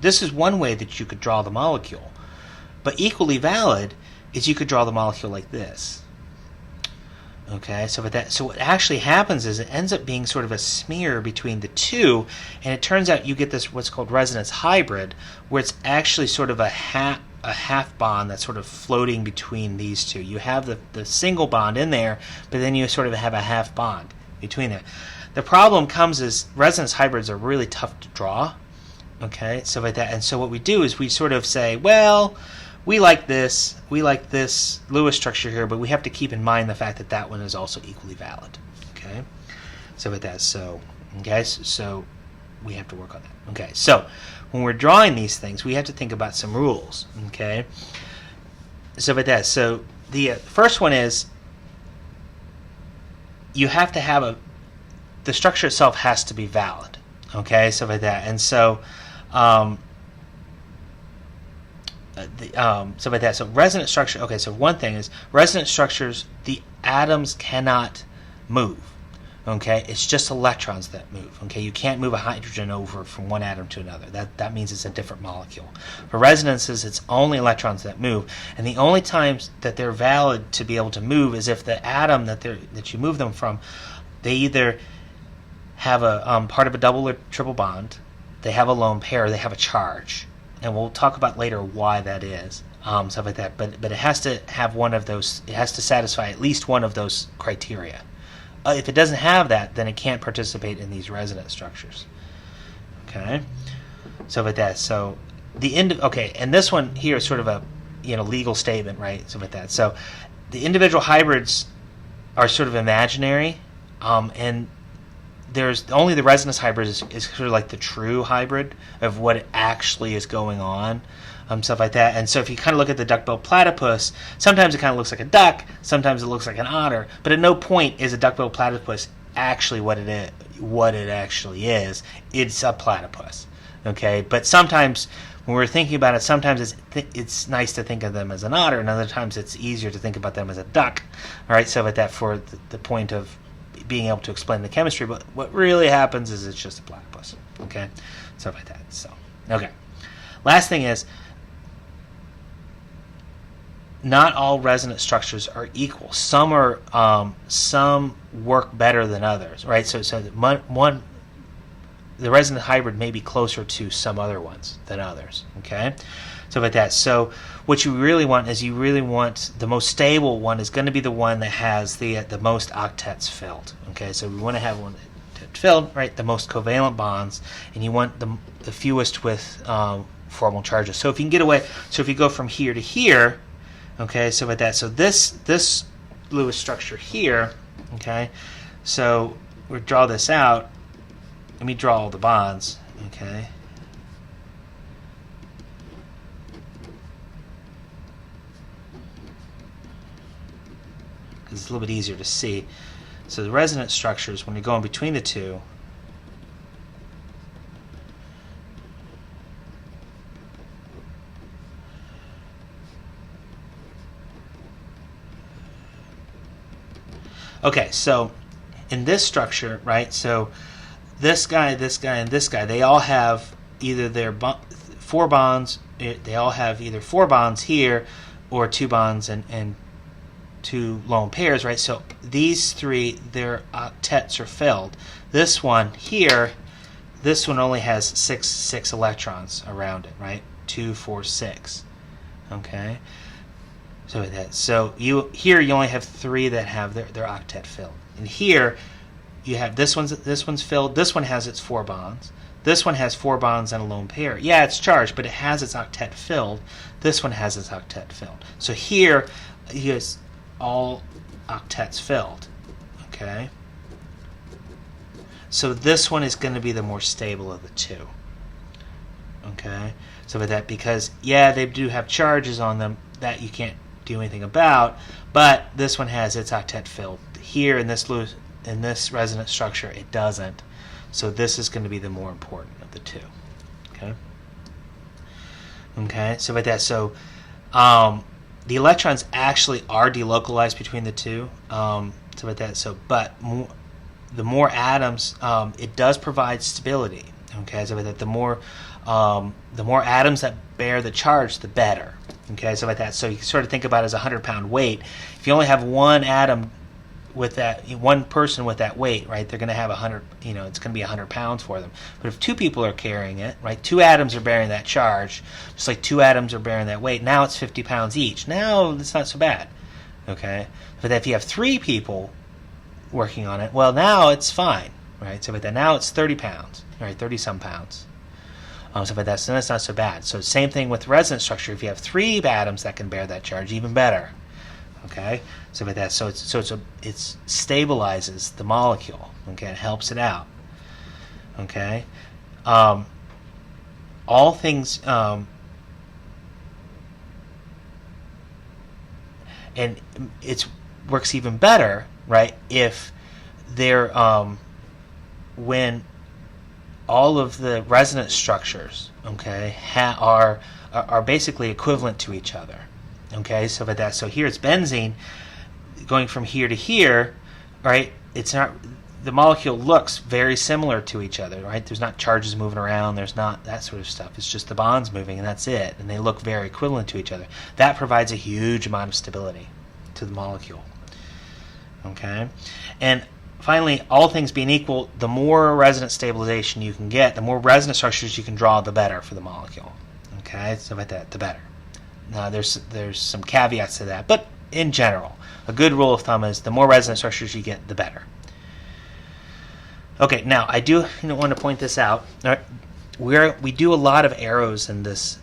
this is one way that you could draw the molecule, but equally valid is you could draw the molecule like this. Okay, so what actually happens is it ends up being sort of a smear between the two, and it turns out you get this what's called resonance hybrid, where it's actually sort of a half bond that's sort of floating between these two. You have the single bond in there, but then you sort of have a half bond between them. The problem comes is resonance hybrids are really tough to draw, okay, so like that. And so what we do is we sort of say, well, we like this Lewis structure here, but we have to keep in mind the fact that that one is also equally valid, okay, so like that. So, okay, so we have to work on that. Okay, so when we're drawing these things, we have to think about some rules, okay, so like that. So the first one is you have to have the structure itself has to be valid, okay, so like that. And so so like that. So resonance structure, okay, so one thing is resonance structures, the atoms cannot move, okay, it's just electrons that move, okay, you can't move a hydrogen over from one atom to another. That means it's a different molecule. For resonances, it's only electrons that move, and the only times that they're valid to be able to move is if the atom that you move them from, they either have a part of a double or triple bond, they have a lone pair, they have a charge, and we'll talk about later why that is, stuff like that. But it has to have one of those. It has to satisfy at least one of those criteria. If it doesn't have that, then it can't participate in these resonance structures. Okay, stuff like that. So and this one here is sort of a legal statement, right? Stuff like that. So the individual hybrids are sort of imaginary, and there's only the resonance hybrid is sort of like the true hybrid of what actually is going on, stuff like that. And so if you kind of look at the duck-billed platypus, sometimes it kind of looks like a duck, sometimes it looks like an otter, but at no point is a duck-billed platypus actually what it is. What it actually is, it's a platypus. Okay, but sometimes when we're thinking about it, sometimes it's nice to think of them as an otter, and other times it's easier to think about them as a duck. All right, so like that for the point of being able to explain the chemistry, but what really happens is it's just a platypus, okay, stuff like that. So, okay, last thing is not all resonance structures are equal. Some are some work better than others, right? So the resonant hybrid may be closer to some other ones than others. Okay, so about that. So what you really want is the most stable one is going to be the one that has the most octets filled. Okay, so we want to have one filled, right? The most covalent bonds, and you want the fewest with formal charges. So if you can get away, so if you go from here to here, okay, so about that. So this Lewis structure here, okay. So we draw this out. Let me draw all the bonds, okay. Because it's a little bit easier to see. So the resonance structures, when you're going between the two, okay, so in this structure, right, so this guy, and this guy, they all have either their 4 bonds, they all have either 4 bonds here or 2 bonds and 2 lone pairs, right? So these 3, their octets are filled. This one here, this one only has 6 electrons around it, right? 2, 4, 6. Okay. So you only have 3 that have their octet filled. And here you have this one's filled. This one has its 4 bonds. This one has 4 bonds and a lone pair. Yeah, it's charged, but it has its octet filled. This one has its octet filled. So here he has all octets filled. Okay. So this one is going to be the more stable of the 2. Okay. So with that, because yeah, they do have charges on them that you can't do anything about, but this one has its octet filled. Here in this resonance structure, it doesn't. So this is going to be the more important of the 2. Okay. Okay. So with that, so the electrons actually are delocalized between the 2. So with that, so but the more atoms, it does provide stability. Okay. So with that, the more atoms that bear the charge, the better. Okay. So with that, so you can sort of think about it as a 100-pound weight. If you only have one atom with that, one person with that weight, right, they're going to have 100, it's going to be 100 pounds for them. But if 2 people are carrying it, right, 2 atoms are bearing that charge, just like 2 atoms are bearing that weight, now it's 50 pounds each. Now it's not so bad, okay? But if you have 3 people working on it, well, now it's fine, right? So but then now it's 30 pounds, right, 30-some pounds. So but that's not so bad. So same thing with resonance structure. If you have 3 atoms that can bear that charge, even better. Okay, so with that, it stabilizes the molecule. Okay, it helps it out. Okay, all things, and it works even better, right? If they're when all of the resonance structures, okay, are basically equivalent to each other. Okay, so with that, so here it's benzene going from here to here, right? It's not, the molecule looks very similar to each other, right? There's not charges moving around, there's not that sort of stuff. It's just the bonds moving, and that's it. And they look very equivalent to each other. That provides a huge amount of stability to the molecule. Okay, and finally, all things being equal, the more resonance stabilization you can get, the more resonance structures you can draw, the better for the molecule. Okay, so with that, the better. Now, there's some caveats to that, but in general, a good rule of thumb is the more resonance structures you get, the better. Okay, now I do want to point this out. We do a lot of arrows in this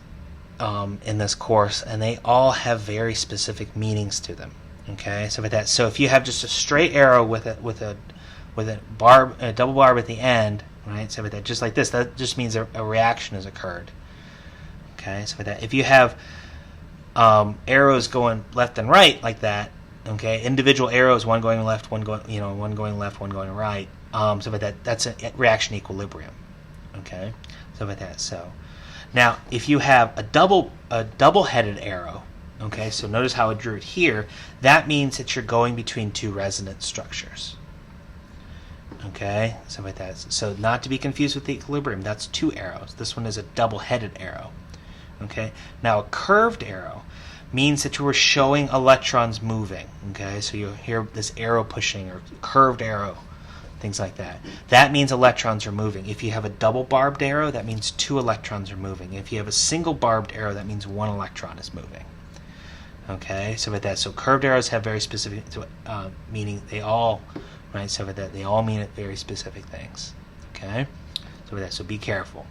course, and they all have very specific meanings to them. Okay, so with that, so if you have just a straight arrow with a barb, a double barb at the end, right? So with that, just like this, that just means a reaction has occurred. Okay, so with that, if you have arrows going left and right like that, okay, individual arrows, one going left, one going left, one going right. So with that, that's a reaction equilibrium. Okay, so with that, so now if you have a double-headed arrow, okay, so notice how I drew it here. That means that you're going between 2 resonance structures. Okay, so with that, so not to be confused with the equilibrium. That's 2 arrows. This one is a double-headed arrow. Okay, now a curved arrow means that you were showing electrons moving. Okay, so you hear this arrow pushing or curved arrow. things like that. That means electrons are moving. If you have a double barbed arrow, that means 2 electrons are moving. If you have a single barbed arrow, that means 1 electron is moving. Okay, so with that, so curved arrows have very specific meaning. They all, right? So with that, they all mean very specific things. Okay, so with that, so be careful.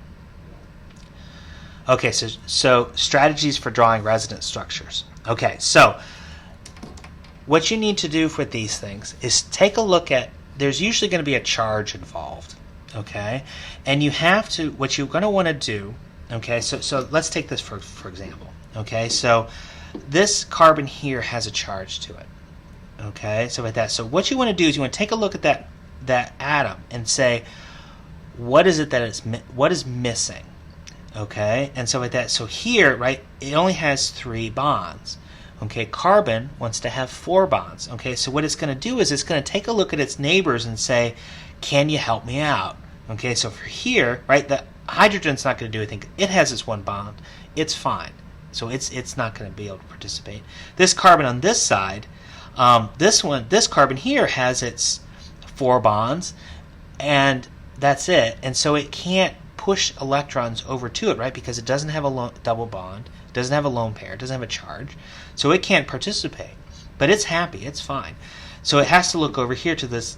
Okay, so strategies for drawing resonance structures. Okay, so what you need to do with these things is take a look at, there's usually going to be a charge involved, okay? And you have to, what you're going to want to do, okay, so let's take this for example, okay? So this carbon here has a charge to it, okay? So with that, so what you want to do is you want to take a look at that atom and say, what is it that what is missing? Okay, and so with that, so here, right, it only has 3 bonds. Okay, carbon wants to have 4 bonds. Okay, so what it's going to do is it's going to take a look at its neighbors and say, can you help me out? Okay, so for here, right, the hydrogen's not going to do anything. It has its 1 bond. It's fine. So it's not going to be able to participate. This carbon on this side, this carbon here has its 4 bonds, and that's it. And so it can't push electrons over to it, right? Because it doesn't have a double bond, it doesn't have a lone pair, it doesn't have a charge, so it can't participate. But it's happy, it's fine. So it has to look over here to this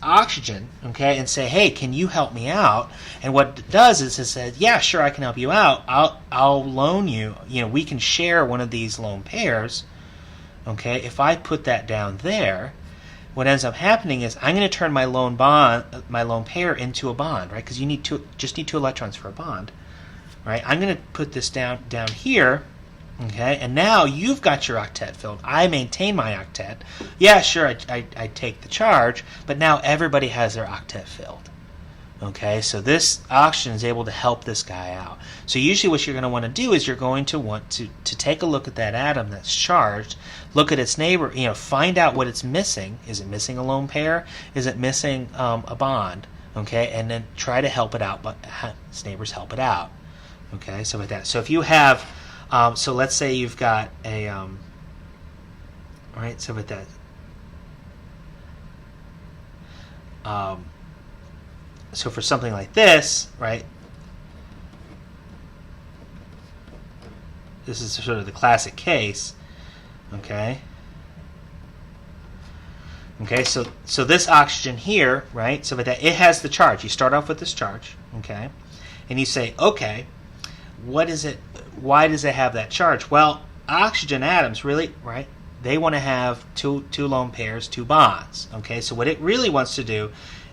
oxygen, okay, and say, hey, can you help me out? And what it does is it says, yeah, sure, I can help you out. I'll loan you. We can share one of these lone pairs. Okay, if I put that down there, what ends up happening is I'm going to turn my lone pair into a bond, right? Because you just need 2 electrons for a bond, right? I'm going to put this down here, okay? And now you've got your octet filled. I maintain my octet. Yeah, sure, I take the charge, but now everybody has their octet filled. Okay, so this oxygen is able to help this guy out. So usually what you're going to want to do is you're going to want to take a look at that atom that's charged, look at its neighbor, find out what it's missing. Is it missing a lone pair? Is it missing a bond? Okay, and then try to help it out, but its neighbors help it out. Okay, so with that. So if you have, so let's say you've got a, right, so with that, so for something like this, right, this is sort of the classic case, okay? Okay, so this oxygen here, right, so that it has the charge. You start off with this charge, okay? And you say, okay, what is it, why does it have that charge? Well, oxygen atoms really, right, they want to have two lone pairs, 2 bonds, okay? So what it really wants to do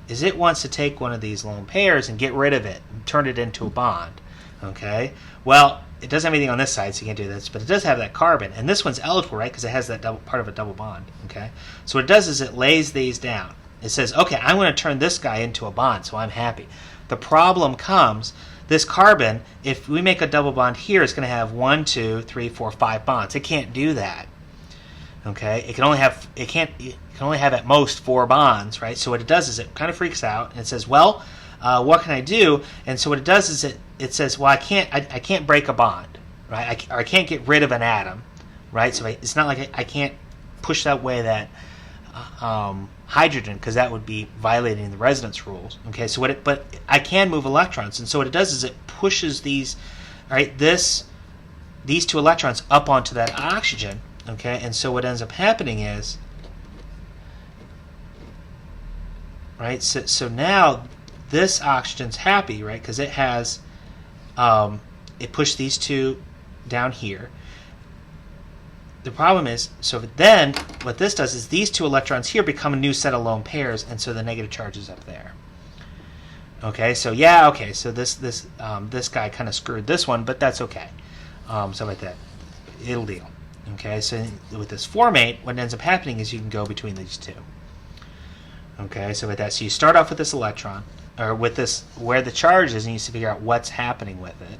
is it wants to take one of these lone pairs and get rid of it and turn it into a bond, okay? Well, it doesn't have anything on this side, so you can't do this, but it does have that carbon, and this one's eligible, right, because it has that part of a double bond, okay? So what it does is it lays these down. It says, okay, I'm going to turn this guy into a bond, so I'm happy. The problem comes, this carbon, if we make a double bond here, it's going to have 1, 2, 3, 4, 5 bonds. It can't do that. Okay, it can only have at most 4 bonds, right? So what it does is it kind of freaks out and it says, well, what can I do? And so what it does is it says, well, I can't break a bond, right? I can't get rid of an atom, right? So it's not like I can't push that way that hydrogen, because that would be violating the resonance rules. Okay, so but I can move electrons, and so what it does is it pushes these, right? These 2 electrons up onto that oxygen. Okay, and so what ends up happening is, right, so now this oxygen's happy, right, because it has, it pushed these 2 down here. The problem is, so then what this does is these 2 electrons here become a new set of lone pairs, and so the negative charge is up there. Okay, so yeah, okay, so this guy kind of screwed this one, but that's okay. So like that, it'll deal. Okay, so with this formate, what ends up happening is you can go between these 2. Okay, so with that, so you start off with this electron, or with this where the charge is, and you need to figure out what's happening with it.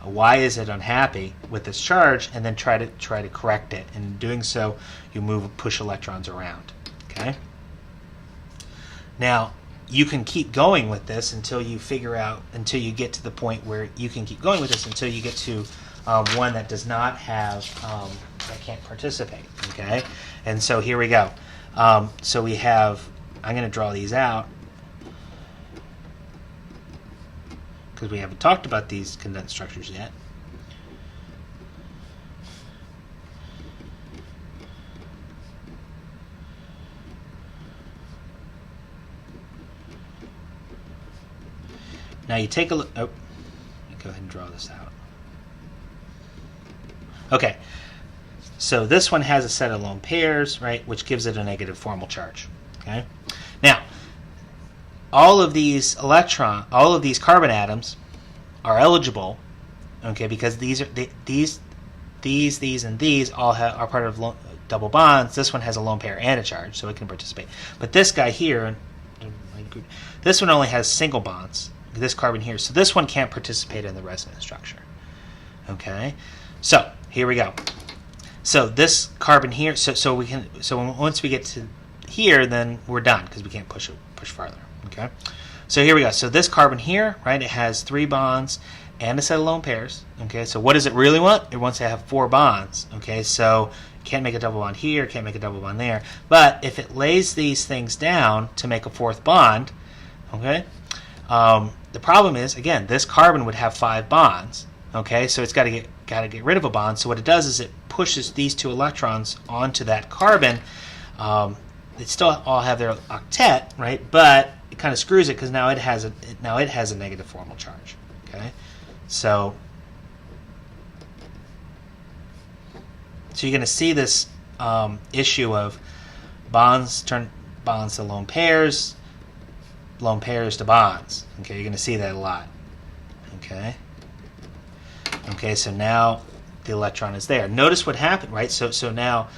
Why is it unhappy with this charge, and then try to correct it. And in doing so, you push electrons around. Okay. Now you can keep going with this until you get to the point where you can keep going with this until you get to one that does not have, that can't participate, okay? And so here we go. So we have, I'm going to draw these out, because we haven't talked about these condensed structures yet. Now you take a look. Oh, let me go ahead and draw this out. Okay, so this one has a set of lone pairs, right, which gives it a negative formal charge. Okay, now all of these carbon atoms are eligible, okay, because these and these all are part of double bonds. This one has a lone pair and a charge, so it can participate. But this guy here, this one only has single bonds. This carbon here, so this one can't participate in the resonance structure. Okay, so here we go. So this carbon here, so once we get to here, then we're done because we can't push farther. Okay, so here we go. So this carbon here, right? It has 3 bonds and a set of lone pairs. Okay, so what does it really want? It wants to have 4 bonds. Okay, so can't make a double bond here, can't make a double bond there. But if it lays these things down to make a 4th bond, okay. The problem is, again, this carbon would have 5 bonds. Okay, so it's got to get rid of a bond. So what it does is it pushes these 2 electrons onto that carbon. They still all have their octet, right? But it kind of screws it because now it has a negative formal charge. Okay, so you're going to see this issue of bonds turn bonds to lone pairs to bonds. Okay, you're going to see that a lot. Okay, so now the electron is there. Notice what happened, right? So now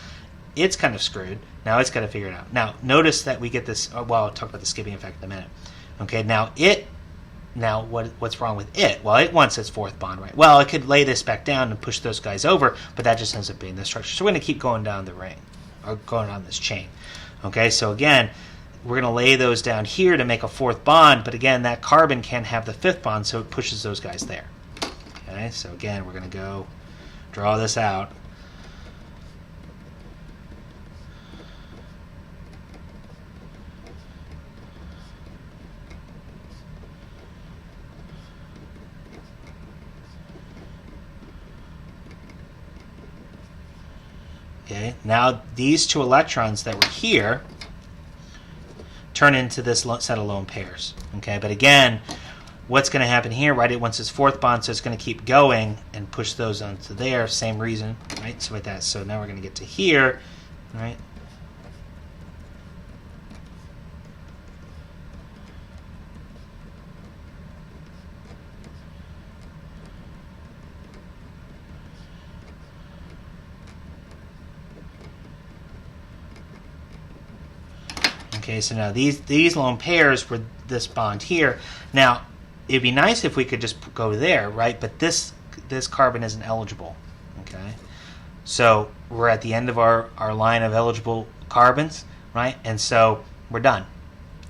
it's kind of screwed. Now it's got to figure it out. Now notice that we get this. Well, I'll talk about the skipping effect in a minute. Okay, now what's wrong with it? Well, it wants its 4th bond, right? Well, it could lay this back down and push those guys over, but that just ends up being the structure. So we're going to keep going down the ring, or going down this chain. Okay, so again, we're going to lay those down here to make a 4th bond, but again, that carbon can't have the 5th bond, so it pushes those guys there. Okay, so again, we're going to go draw this out. Okay, now these 2 electrons that were here turn into this set of lone pairs. Okay, but again, what's going to happen here, right? It wants its 4th bond, so it's going to keep going and push those onto there. Same reason, right? So with that, so now we're going to get to here, right? Okay, so now these lone pairs were this bond here. Now, it'd be nice if we could just go there, right? But this carbon isn't eligible. Okay, so we're at the end of our line of eligible carbons, right? And so we're done.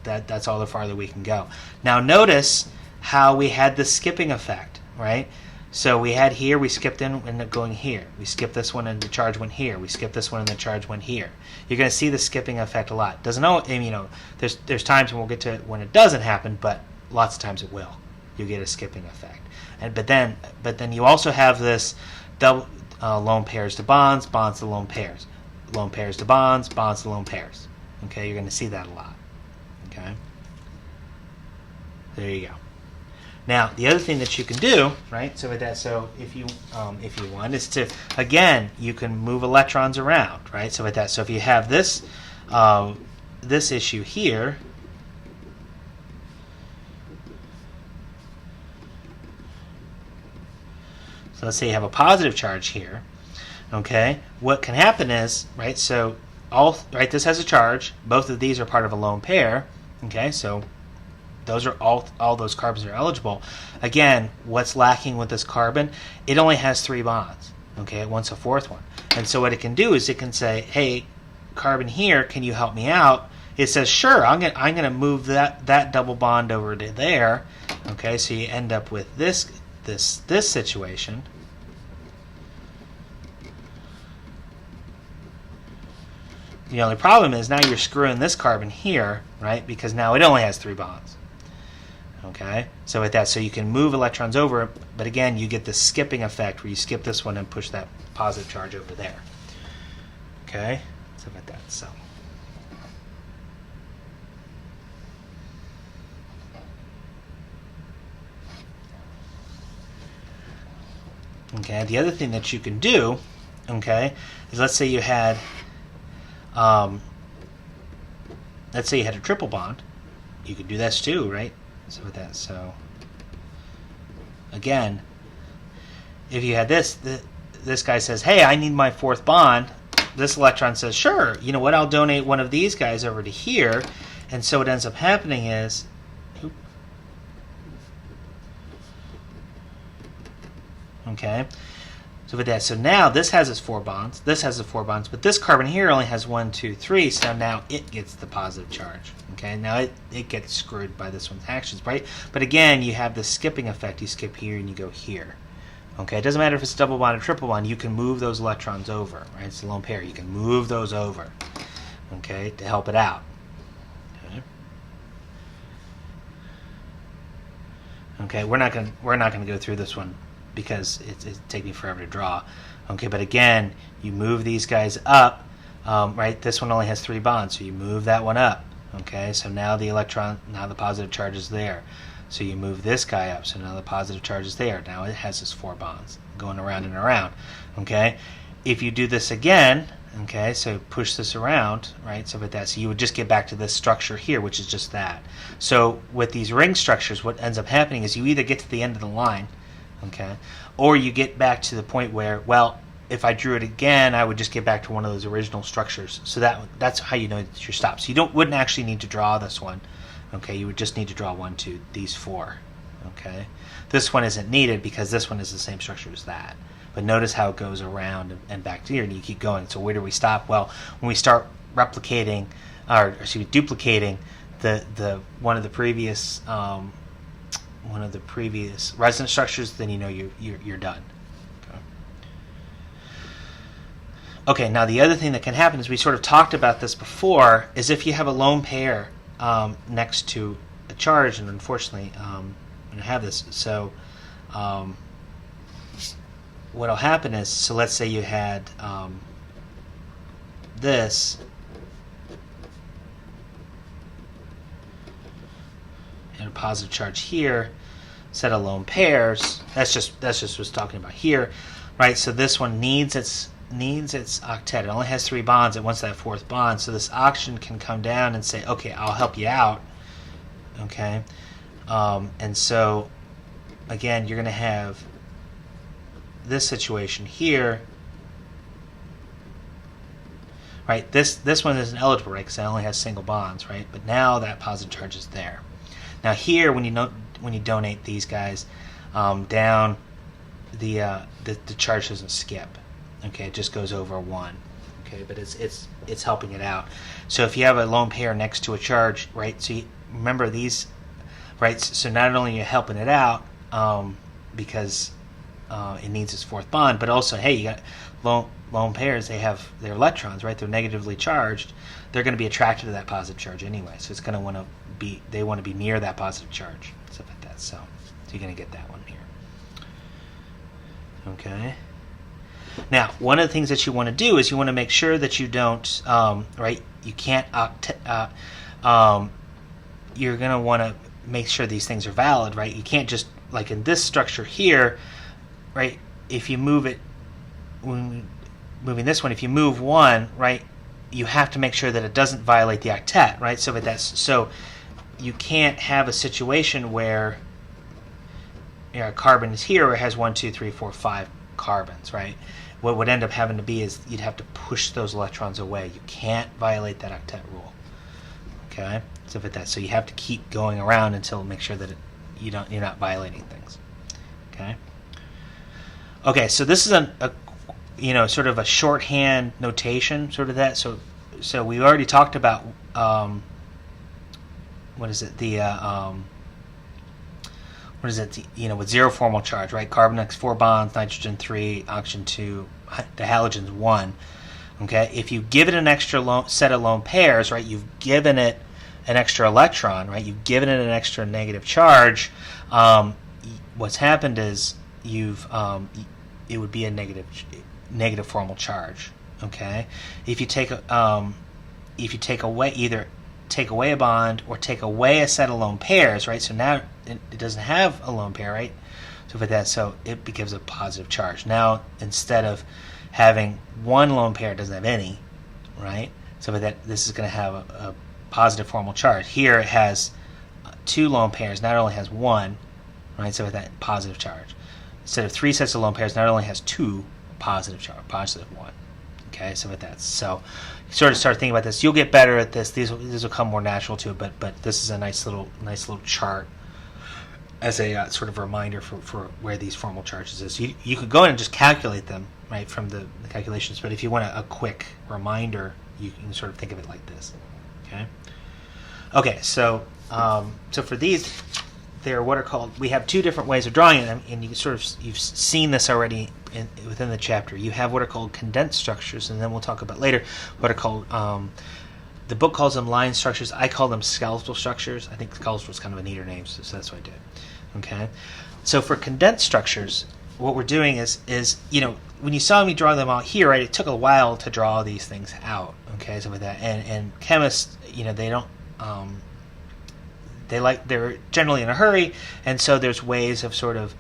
That's all the farther we can go. Now notice how we had the skipping effect, right? So we had here, we skipped in, ended up going here. We skipped this one and the charge went here. We skipped this one and the charge went here. You're going to see the skipping effect a lot. Doesn't know, I mean, you know, there's times when we'll get to it when it doesn't happen, but lots of times it will. You get a skipping effect. But then you also have this double lone pairs to bonds, bonds to lone pairs to bonds, bonds to lone pairs. Okay, you're going to see that a lot. Okay, there you go. Now the other thing that you can do, right? So with that, so if you want, is to, again, you can move electrons around, right? So with that, so if you have this this issue here. So let's say you have a positive charge here. Okay, what can happen is, right, so this has a charge. Both of these are part of a lone pair. Okay, so those are all those carbons are eligible. Again, what's lacking with this carbon? It only has 3 bonds. Okay, it wants a 4th one. And so what it can do is it can say, hey, carbon here, can you help me out? It says, sure, I'm gonna move that double bond over to there. Okay, so you end up with this situation. The only problem is now you're screwing this carbon here, right? Because now it only has 3 bonds. Okay, so with that, so you can move electrons over, but again, you get the skipping effect where you skip this one and push that positive charge over there. Okay, so with that, so. Okay, the other thing that you can do, okay, is let's say you had, let's say you had a triple bond. You could do this too, right? So with that, so again, if you had this, this guy says, "Hey, I need my fourth bond." This electron says, "Sure, you know what? I'll donate one of these guys over to here," and so what ends up happening is, okay. So with that, so now this has its 4 bonds, this has the 4 bonds, but this carbon here only has 1, 2, 3, so now it gets the positive charge. Okay, now it gets screwed by this one's actions, right? But again, you have the skipping effect. You skip here and you go here. Okay, it doesn't matter if it's double bond or triple bond, you can move those electrons over, right? It's a lone pair, you can move those over, okay, to help it out. Okay, we're not gonna go through this one because it'd take me forever to draw. Okay, but again, you move these guys up, right? This one only has 3 bonds, so you move that one up. Okay, so now the positive charge is there. So you move this guy up, so now the positive charge is there. Now it has its 4 bonds going around and around. Okay, if you do this again, okay, so push this around, right? So with that, so you would just get back to this structure here, which is just that. So with these ring structures, what ends up happening is you either get to the end of the line, okay, or you get back to the point where, well, if I drew it again, I would just get back to one of those original structures. So that's how you know that you're stopped. So you wouldn't actually need to draw this one. Okay, you would just need to draw 1, 2, these 4. Okay, this one isn't needed because this one is the same structure as that. But notice how it goes around and back to here, and you keep going. So where do we stop? Well, when we start replicating, or excuse me, duplicating the one of the previous resonance structures, then you know you're done. Okay, now the other thing that can happen is we sort of talked about this before, is if you have a lone pair next to a charge, and unfortunately I'm going to have this, so what will happen is, so let's say you had this, and a positive charge here, set of lone pairs, that's just what's talking about here, right? So this one needs its octet. It only has 3 bonds. It wants that 4th bond. So this oxygen can come down and say, okay, I'll help you out. Okay, and so again, you're going to have this situation here, right? This one isn't eligible, right? Because it only has single bonds, right? But now that positive charge is there. Now here, when you donate these guys down, the charge doesn't skip. Okay, it just goes over 1. Okay, but it's helping it out. So if you have a lone pair next to a charge, right? So remember these, right? So not only are you helping it out because it needs its 4th bond, but also, hey, you got lone pairs. They have their electrons, right? They're negatively charged. They're going to be attracted to that positive charge anyway. So it's going to they want to be near that positive charge, stuff like that. So you're going to get that one here. Okay. Now, one of the things that you want to do is you want to make sure that you don't, right, you can't, you're going to want to make sure these things are valid, right? You can't just, like in this structure here, right, if you move it, when moving this one, if you move 1, right, you have to make sure that it doesn't violate the octet, right? So you can't have a situation where a carbon is here where it has 1, 2, 3, 4, 5 carbons, right? What would end up having to be is you'd have to push those electrons away. You can't violate that octet rule. Okay, so you have to keep going around until make sure that you're not violating things. Okay. Okay, so this is a sort of a shorthand notation, sort of that. So we already talked about what is it? With 0 formal charge, right? Carbon X 4 bonds, nitrogen 3, oxygen 2, the halogen's 1. Okay, if you give it an extra set of lone pairs, right? You've given it an extra electron, right? You've given it an extra negative charge. What's happened is it would be a negative formal charge. Okay, if you take away a bond or take away a set of lone pairs, right? So now it doesn't have a lone pair, right? So for that, so it becomes a positive charge. Now instead of having one lone pair, it doesn't have any, right? So for that, this is going to have a positive formal charge. Here it has two lone pairs. Now it only has one, right? So with that, positive charge. Instead of three sets of lone pairs, now it only has two positive charge, positive one. Okay, so with that, so sort of start thinking about this. You'll get better at this. These will come more natural to it. But this is a nice little chart as a sort of reminder for where these formal charges is. You could go in and just calculate them right from the calculations. But if you want a quick reminder, you can sort of think of it like this. Okay. Okay. So for these, they're what are called. We have two different ways of drawing them, and you've seen this already within the chapter. You have what are called condensed structures, and then we'll talk about later what are called. The book calls them line structures. I call them skeletal structures. I think skeletal is kind of a neater name, so that's what I did. Okay, so for condensed structures, what we're doing is when you saw me draw them out here, right? It took a while to draw these things out. Okay, so with that, and chemists, they don't. They're generally in a hurry, and so there's ways of sort of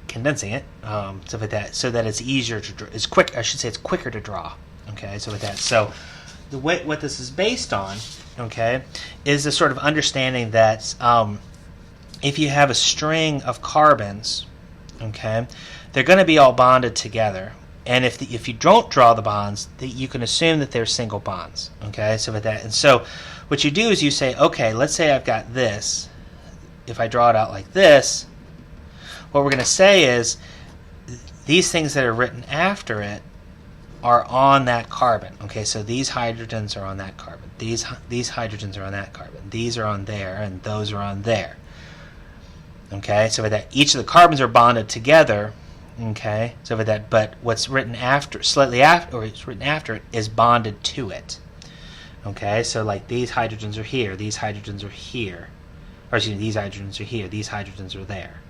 condensing it, stuff like that, so that it's easier to draw. It's quicker to draw. Okay, so with that, so the way what this is based on, okay, is the sort of understanding that if you have a string of carbons, okay, they're going to be all bonded together. And if you don't draw the bonds, you can assume that they're single bonds. Okay, so with that, and so what you do is you say, okay, let's say I've got this. If I draw it out like this, what we're going to say is these things that are written after it are on that carbon. Okay, so these hydrogens are on that carbon. These hydrogens are on that carbon. These are on there, and those are on there. Okay, so with that, each of the carbons are bonded together. Okay, so with that, but what's written after, slightly after, or it's written after it, is bonded to it. Okay, so like these hydrogens are here, these hydrogens are here, or excuse me, these hydrogens are here, these hydrogens are there.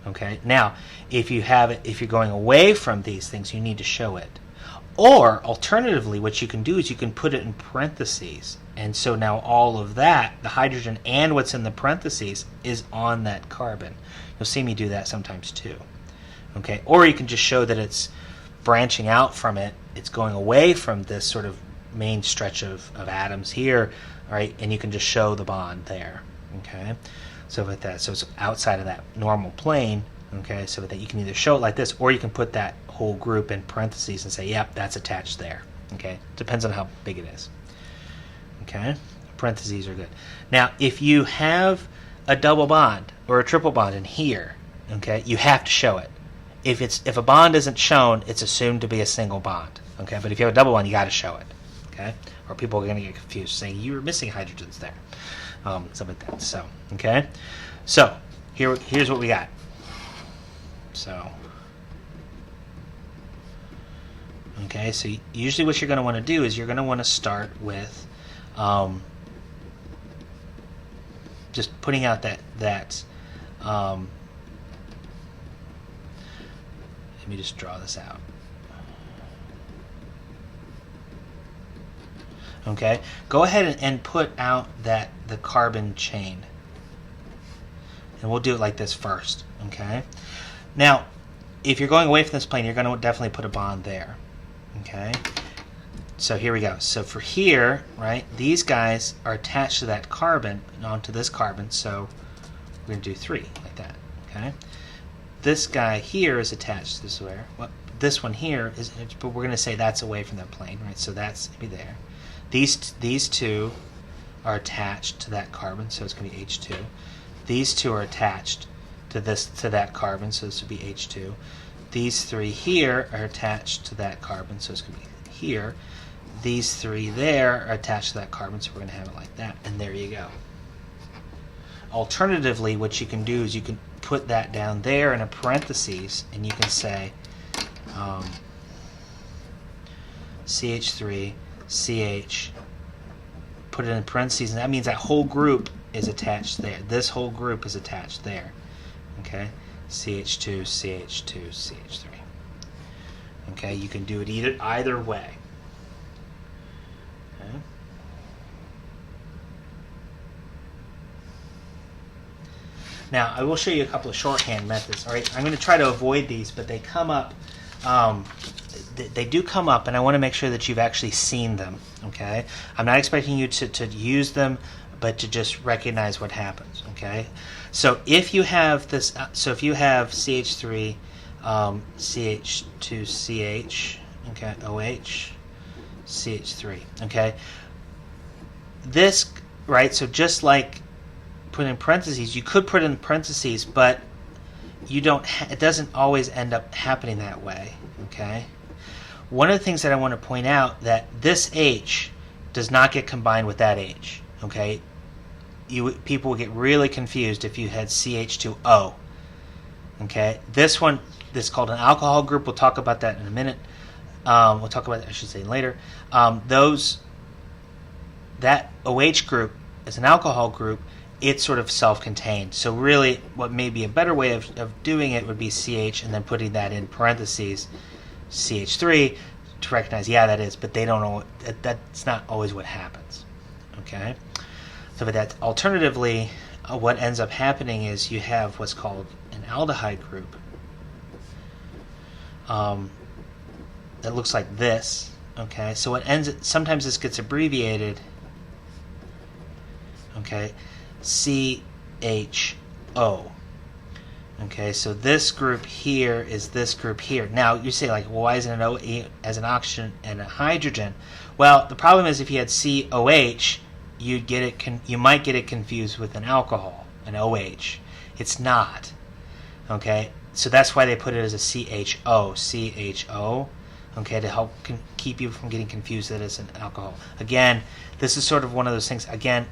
Okay, now if you're going away from these things, you need to show it. Or alternatively, what you can do is you can put it in parentheses, and so now all of that, the hydrogen and what's in the parentheses, is on that carbon. You'll see me do that sometimes too. Okay, or you can just show that it's branching out from it. It's going away from this sort of main stretch of atoms here, right? And you can just show the bond there. Okay, so with that, so it's outside of that normal plane. Okay, so with that, you can either show it like this, or you can put that whole group in parentheses and say, yep, that's attached there. Okay, depends on how big it is. Okay, parentheses are good. Now, if you have a double bond or a triple bond in here, okay, you have to show it. If a bond isn't shown, it's assumed to be a single bond. Okay, but if you have a double bond, you got to show it. Okay, or people are going to get confused, saying you were missing hydrogens there, something like that. So, okay, so here's what we got. So, okay, so usually what you're going to want to do is you're going to want to start with just putting out that let me just draw this out. Okay, go ahead and put out the carbon chain, and we'll do it like this first. Okay, now if you're going away from this plane, you're going to definitely put a bond there. Okay, so here we go. So for here, right, these guys are attached to that carbon and onto this carbon, so we're going to do 3 like that. Okay, this guy here is attached this way. Well, this one here is, but we're going to say that's away from that plane, right? So that's going to be there. These two are attached to that carbon, so it's going to be H2. These two are attached to that carbon, so this would be H2. These 3 here are attached to that carbon, so it's going to be here. These 3 there are attached to that carbon, so we're going to have it like that, and there you go. Alternatively, what you can do is you can put that down there in a parentheses, and you can say CH3, CH, put it in parentheses, and that means that whole group is attached there. This whole group is attached there. Okay, CH2, CH2, CH3. Okay, you can do it either way. Okay. Now, I will show you a couple of shorthand methods. All right, I'm going to try to avoid these, but they come up. They do come up, and I want to make sure that you've actually seen them. Okay, I'm not expecting you to use them, but to just recognize what happens. Okay, so if you have this, if you have CH3, CH2CH, okay, OH, CH3. Okay, this, right? So just like put in parentheses, you could put in parentheses, but you don't. It doesn't always end up happening that way. Okay. One of the things that I want to point out that this H does not get combined with that H. Okay. People will get really confused if you had CH2O. Okay. This one, this is called an alcohol group. We'll talk about that in a minute. We'll talk about that, I should say, later. That OH group is an alcohol group. It's sort of self-contained. So really, what may be a better way of doing it would be CH and then putting that in parentheses, CH3, to recognize, yeah, that is, but they don't know, that's not always what happens. Okay? So, but that alternatively, what ends up happening is you have what's called an aldehyde group that looks like this. Okay? So what sometimes this gets abbreviated, okay, CHO. Okay, so this group here is this group here. Now, you say, like, well, why isn't it O as an oxygen and a hydrogen? Well, the problem is if you had COH, you'd get it. You might get it confused with an alcohol, an OH. It's not. Okay, so that's why they put it as a CHO. Okay, to help keep you from getting confused that it's an alcohol. Again, this is sort of one of those things. Again,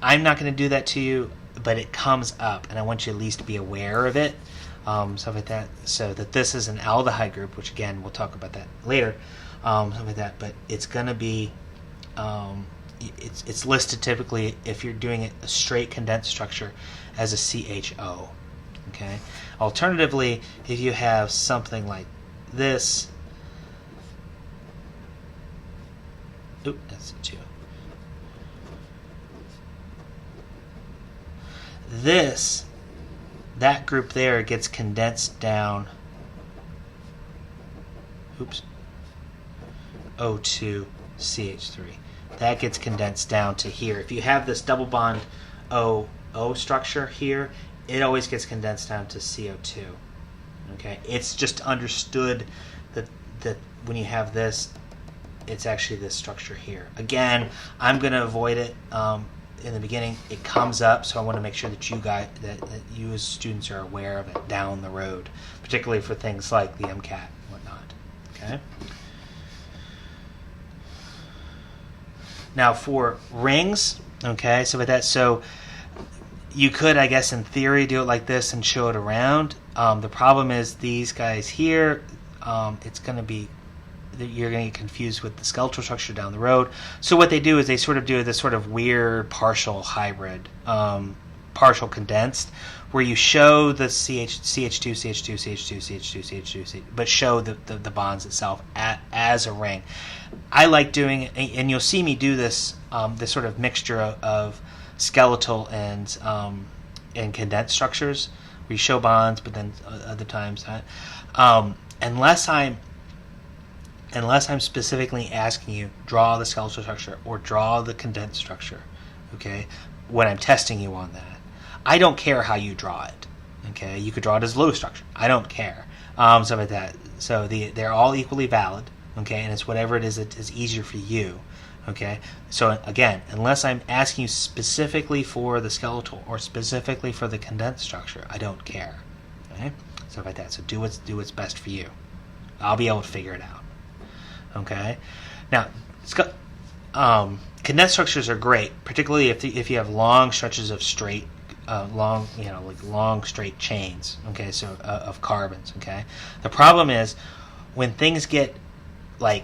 I'm not going to do that to you, but it comes up, and I want you at least to be aware of it, stuff like that. So that this is an aldehyde group, which again we'll talk about that later, stuff like that. But it's going to be, it's listed typically if you're doing it a straight condensed structure as a CHO. Okay. Alternatively, if you have something like this, that's a 2. That group there gets condensed down. O2 CH3. That gets condensed down to here. If you have this double bond O structure here, it always gets condensed down to CO2. Okay, it's just understood that when you have this, it's actually this structure here. Again, I'm going to avoid it. In the beginning, it comes up, so I want to make sure that you as students are aware of it down the road, particularly for things like the MCAT and whatnot. Okay. Now for rings, okay, so you could, I guess, in theory, do it like this and show it around. The problem is these guys here. It's going to be, you're going to get confused with the skeletal structure down the road. So what they do is they sort of do this sort of weird partial hybrid, partial condensed, where you show the CH2, but show the bonds itself as a ring. I like doing it, and you'll see me do this sort of mixture of skeletal and condensed structures, where you show bonds, but then other times, unless I'm specifically asking you, draw the skeletal structure or draw the condensed structure, okay, when I'm testing you on that. I don't care how you draw it, okay? You could draw it as low structure. I don't care. Stuff like that. So they're all equally valid, okay, and it's whatever it is that is easier for you, okay? So again, unless I'm asking you specifically for the skeletal or specifically for the condensed structure, I don't care, okay? Stuff like that. So do what's best for you. I'll be able to figure it out. Okay, now condensed structures are great, particularly if you have long stretches of straight, long straight chains. Okay, so of carbons. Okay, the problem is when things get like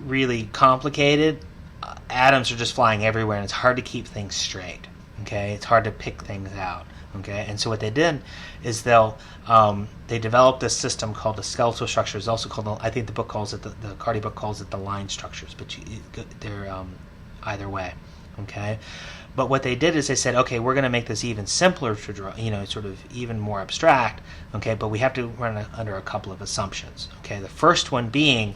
really complicated, atoms are just flying everywhere, and it's hard to keep things straight. Okay, it's hard to pick things out. Okay, and so what they did is they developed this system called the skeletal structure. It's also called, I think the book calls it, the Karty book calls it the line structures, but they're either way. Okay, but what they did is they said, okay, we're going to make this even simpler to draw, sort of even more abstract. Okay, but we have to run under a couple of assumptions. Okay, the first one being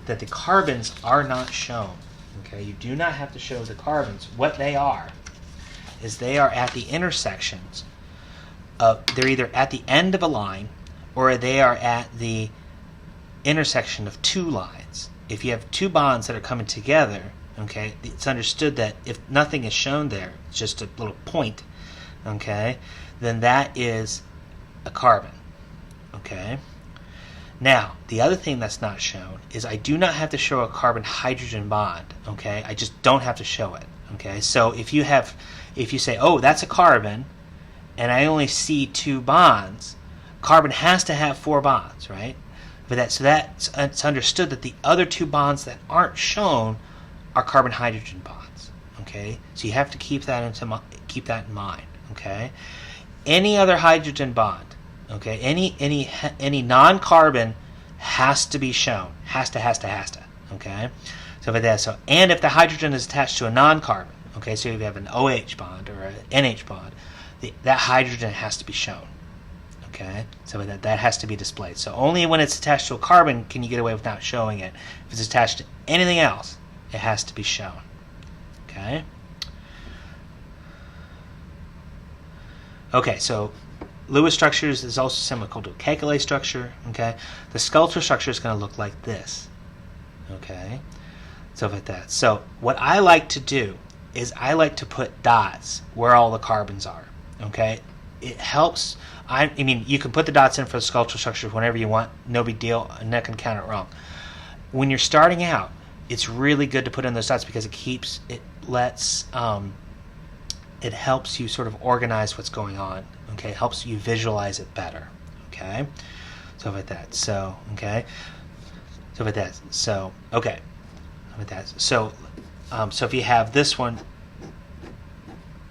that the carbons are not shown. Okay, you do not have to show the carbons. What they are is they are at the intersections. They're either at the end of a line or they are at the intersection of two lines. If you have two bonds that are coming together, okay, it's understood that if nothing is shown there, it's just a little point, okay, then that is a carbon. Okay. Now, the other thing that's not shown is I do not have to show a carbon-hydrogen bond. Okay, I just don't have to show it. Okay, so if you say, oh, that's a carbon, and I only see two bonds, carbon has to have four bonds, right? But it's understood that the other two bonds that aren't shown are carbon-hydrogen bonds. Okay, so you have to keep that in mind. Okay, any other hydrogen bond, okay, any non-carbon has to be shown. Has to. Okay, and if the hydrogen is attached to a non-carbon, okay, so if you have an OH bond or an NH bond, that hydrogen has to be shown. Okay, so that has to be displayed. So only when it's attached to a carbon can you get away without showing it. If it's attached to anything else, it has to be shown. Okay. Okay, so Lewis structures is also similar to a Kekulé structure. Okay, the skeletal structure is going to look like this. Okay, stuff like that. So what I like to do is I like to put dots where all the carbons are. Okay, it helps. I mean, you can put the dots in for the skeletal structure whenever you want. No big deal. I'm not going to count it wrong. When you're starting out, it's really good to put in those dots because it helps you sort of organize what's going on. Okay, it helps you visualize it better. Okay, so with that. So okay, so with that. So okay, with that. So if you have this one.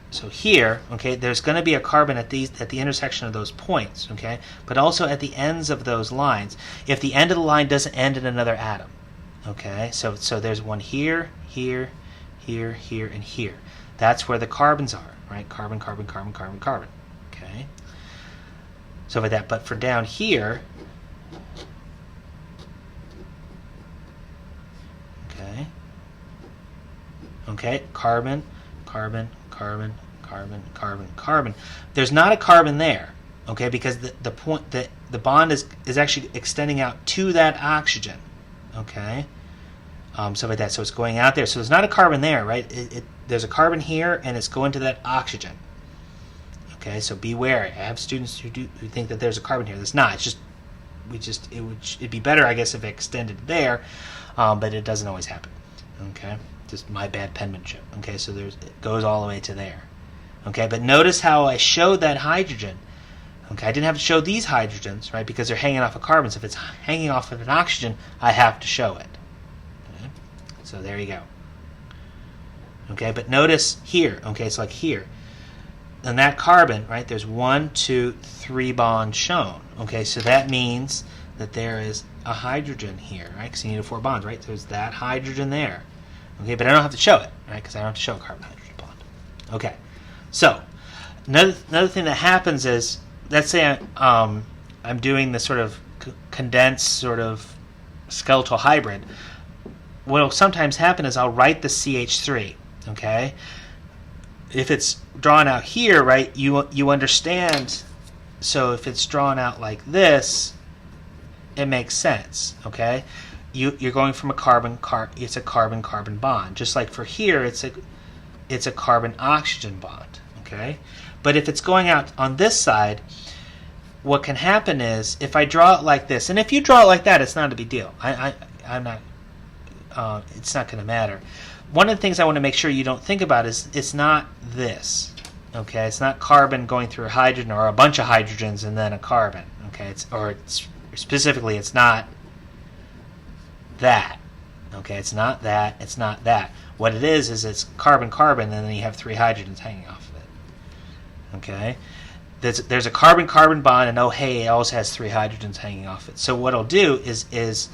So here, okay, there's going to be a carbon at the intersection of those points, okay, but also at the ends of those lines. If the end of the line doesn't end in another atom, okay, so there's one here, here, here, here, and here. That's where the carbons are, right? Carbon, carbon, carbon, carbon, carbon. Okay. So for that, but for down here, okay, carbon, carbon, carbon, carbon, carbon, carbon. There's not a carbon there, okay, because the point that the bond is actually extending out to that oxygen, okay. So like that. So it's going out there. So there's not a carbon there, right? There's a carbon here, and it's going to that oxygen. Okay, so be wary. I have students who think that there's a carbon here. There's not. It's just it'd be better, I guess, if it extended there, but it doesn't always happen. Okay, just my bad penmanship. Okay, so it goes all the way to there. Okay, but notice how I showed that hydrogen. Okay, I didn't have to show these hydrogens, right, because they're hanging off of carbons. If it's hanging off of an oxygen, I have to show it. Okay? So there you go. Okay, but notice here, okay, it's like here. And that carbon, right, there's 1, 2, 3 bonds shown. Okay, so that means that there is a hydrogen here, right, because you need 4 bonds, right? There's that hydrogen there. Okay, but I don't have to show it, right, because I don't have to show a carbon-hydrogen bond. Okay, so another thing that happens is, let's say I'm doing this sort of condensed sort of skeletal hybrid. What will sometimes happen is I'll write the CH3, okay? If it's drawn out here, right, you understand, so if it's drawn out like this, it makes sense, okay? You're going from a it's a carbon-carbon bond. Just like for here, it's a carbon-oxygen bond, okay? But if it's going out on this side, what can happen is, if I draw it like this, and if you draw it like that, it's not a big deal. I'm not, it's not going to matter. One of the things I want to make sure you don't think about is it's not this, okay? It's not carbon going through a hydrogen or a bunch of hydrogens and then a carbon, okay? Specifically, it's not that, Okay, it's not that. It's not that. What it is it's carbon-carbon, and then you have 3 hydrogens hanging off of it. Okay, there's a carbon-carbon bond, and oh hey, it also has 3 hydrogens hanging off it. So what I'll do is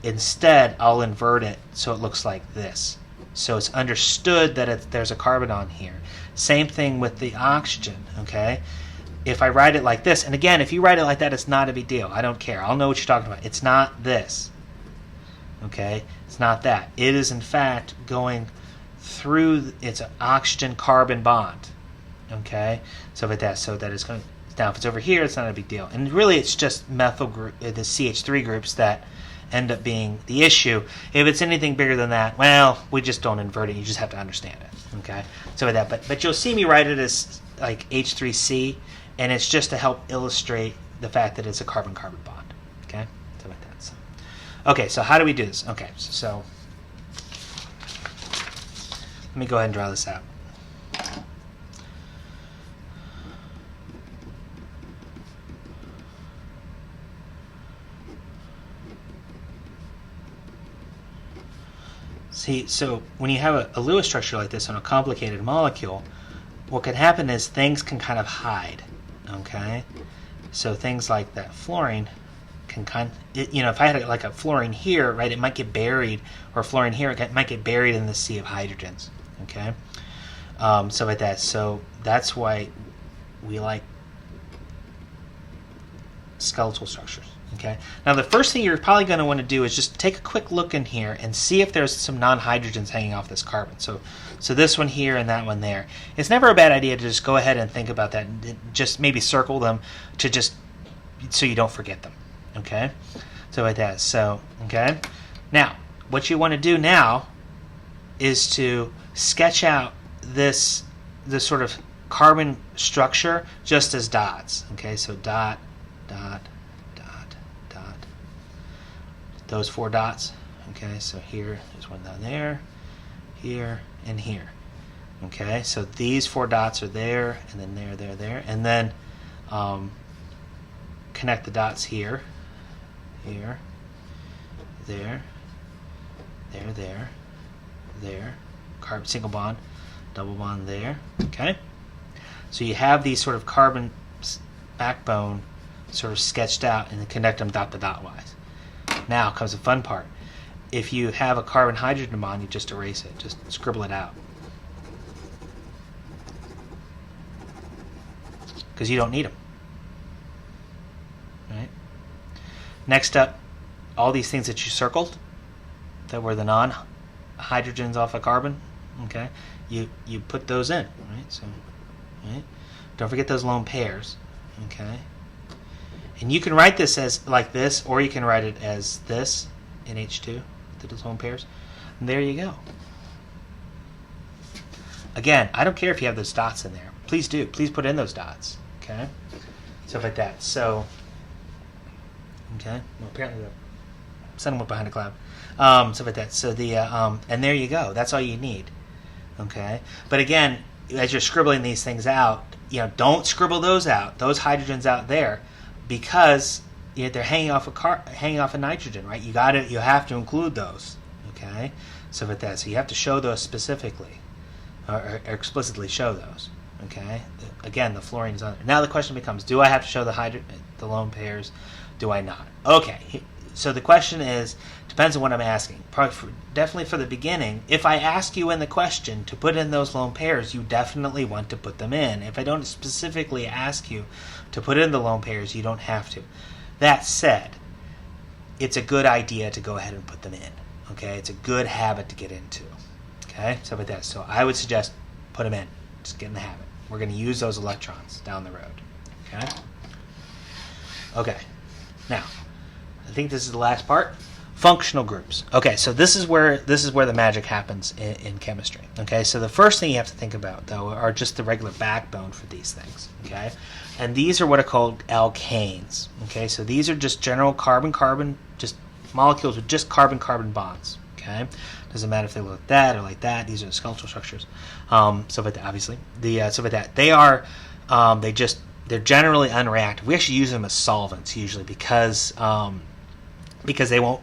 instead I'll invert it so it looks like this. So it's understood that there's a carbon on here. Same thing with the oxygen. Okay, if I write it like this, and again, if you write it like that, it's not a big deal. I don't care. I'll know what you're talking about. It's not this. Okay, it's not that. It is in fact going through its oxygen carbon bond. Okay, so that is going. Now if it's over here, it's not a big deal. And really, it's just methyl group, the CH3 groups that end up being the issue. If it's anything bigger than that, well, we just don't invert it. You just have to understand it. Okay, so with that, but you'll see me write it as like H3C, and it's just to help illustrate the fact that it's a carbon-carbon bond. Okay, so like that. So. Okay, so how do we do this? Okay, so let me go ahead and draw this out. See, so when you have a Lewis structure like this on a complicated molecule, what can happen is things can kind of hide. Okay, so things like that fluorine can if I had like a fluorine here, right, it might get buried, or fluorine here, it might get buried in the sea of hydrogens. Okay, so with that, so that's why we like skeletal structures. Okay, now the first thing you're probably going to want to do is just take a quick look in here and see if there's some non-hydrogens hanging off this carbon. So this one here and that one there. It's never a bad idea to just go ahead and think about that and just maybe circle them to just so you don't forget them. Okay, so like that. So okay, now what you want to do now is to sketch out this sort of carbon structure just as dots. Okay, so dot, dot, dot, dot. Those 4 dots. Okay, so here, there's one down there, here, and here. Okay, so these 4 dots are there, and then there, and then connect the dots here, here, there, there, carbon single bond, double bond there. Okay, so you have these sort of carbon backbone sort of sketched out, and then connect them dot to dot wise. Now comes the fun part. If you have a carbon hydrogen bond, you just erase it, just scribble it out, because you don't need them. Right. Next up, all these things that you circled that were the non-hydrogens off a carbon, okay, you put those in, right? So, right, don't forget those lone pairs, okay. And you can write this as like this, or you can write it as this in H2, those lone pairs. And there you go. Again, I don't care if you have those dots in there. Please do. Please put in those dots, okay. Stuff like that. So, okay. Well, apparently the sun went behind a cloud. Stuff like that. So and there you go. That's all you need. Okay. But again, as you're scribbling these things out, don't scribble those out. Those hydrogens out there, because they're hanging off a nitrogen, right? You have to include those. Okay. So with that, so you have to show those specifically, or explicitly show those. Okay. Again, the fluorine's on there. Now the question becomes: do I have to show the lone pairs? Do I not? Okay. So the question is, depends on what I'm asking. Definitely for the beginning, if I ask you in the question to put in those lone pairs, you definitely want to put them in. If I don't specifically ask you to put in the lone pairs, you don't have to. That said, it's a good idea to go ahead and put them in. Okay, it's a good habit to get into. Okay, so with that, so I would suggest put them in. Just get in the habit. We're going to use those electrons down the road. Okay. Okay. Now, I think this is the last part. Functional groups. Okay, so this is where the magic happens in chemistry. Okay, so the first thing you have to think about, though, are just the regular backbone for these things. Okay, and these are what are called alkanes. Okay, so these are just general carbon-carbon, just molecules with just carbon-carbon bonds. Okay, doesn't matter if they look like that or like that. These are the skeletal structures. So, but obviously, so with that, they are they're generally unreactive. We actually use them as solvents usually because because they won't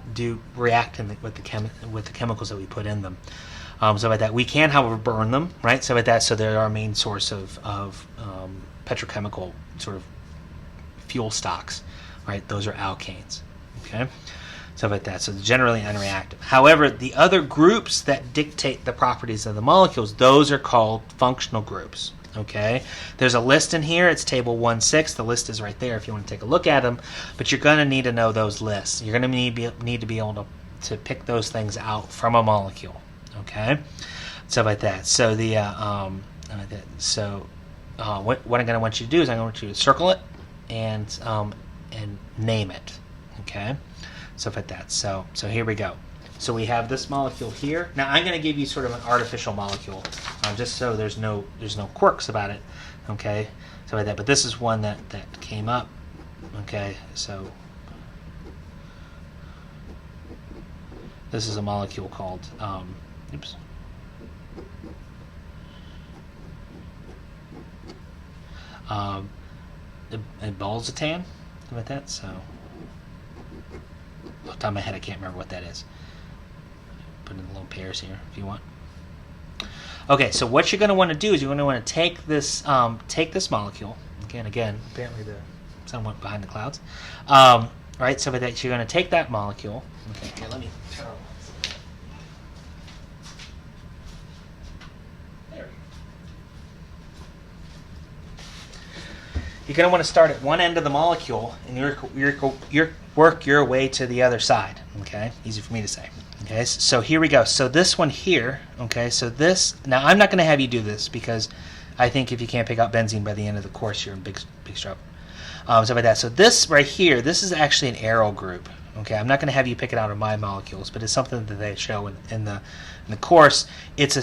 react with the chemicals that we put in them. So like that, we can, however, burn them, right? So like that, so they're our main source of petrochemical sort of fuel stocks, right? Those are alkanes, okay? Stuff like that. So generally unreactive. However, the other groups that dictate the properties of the molecules, those are called functional groups. Okay, there's a list in here. It's table 1.6. The list is right there if you want to take a look at them. But you're going to need to know those lists. You're going to need to be able to pick those things out from a molecule. Okay, stuff like that. So what I'm going to want you to do is I'm going to want you to circle it and name it. Okay. Stuff like that. So here we go. So we have this molecule here. Now I'm going to give you sort of an artificial molecule, just so there's no quirks about it. Okay, so like that. But this is one that came up. Okay, so this is a molecule called balzatan, something like that. So. Off the top of my head, I can't remember what that is. Put in the little pairs here if you want. Okay, so what you're going to want to do is you're going to want to take this molecule. Again, apparently the sun went behind the clouds. Right, so that you're going to take that molecule. Okay, here, let me turn on. There we go. You're going to want to start at one end of the molecule, and you're work your way to the other side. Okay, easy for me to say. Okay, so here we go. So this one here. Okay, so this. Now I'm not going to have you do this because I think if you can't pick out benzene by the end of the course, you're in big trouble. So like that. So this right here, this is actually an aryl group. Okay, I'm not going to have you pick it out of my molecules, but it's something that they show in the course. It's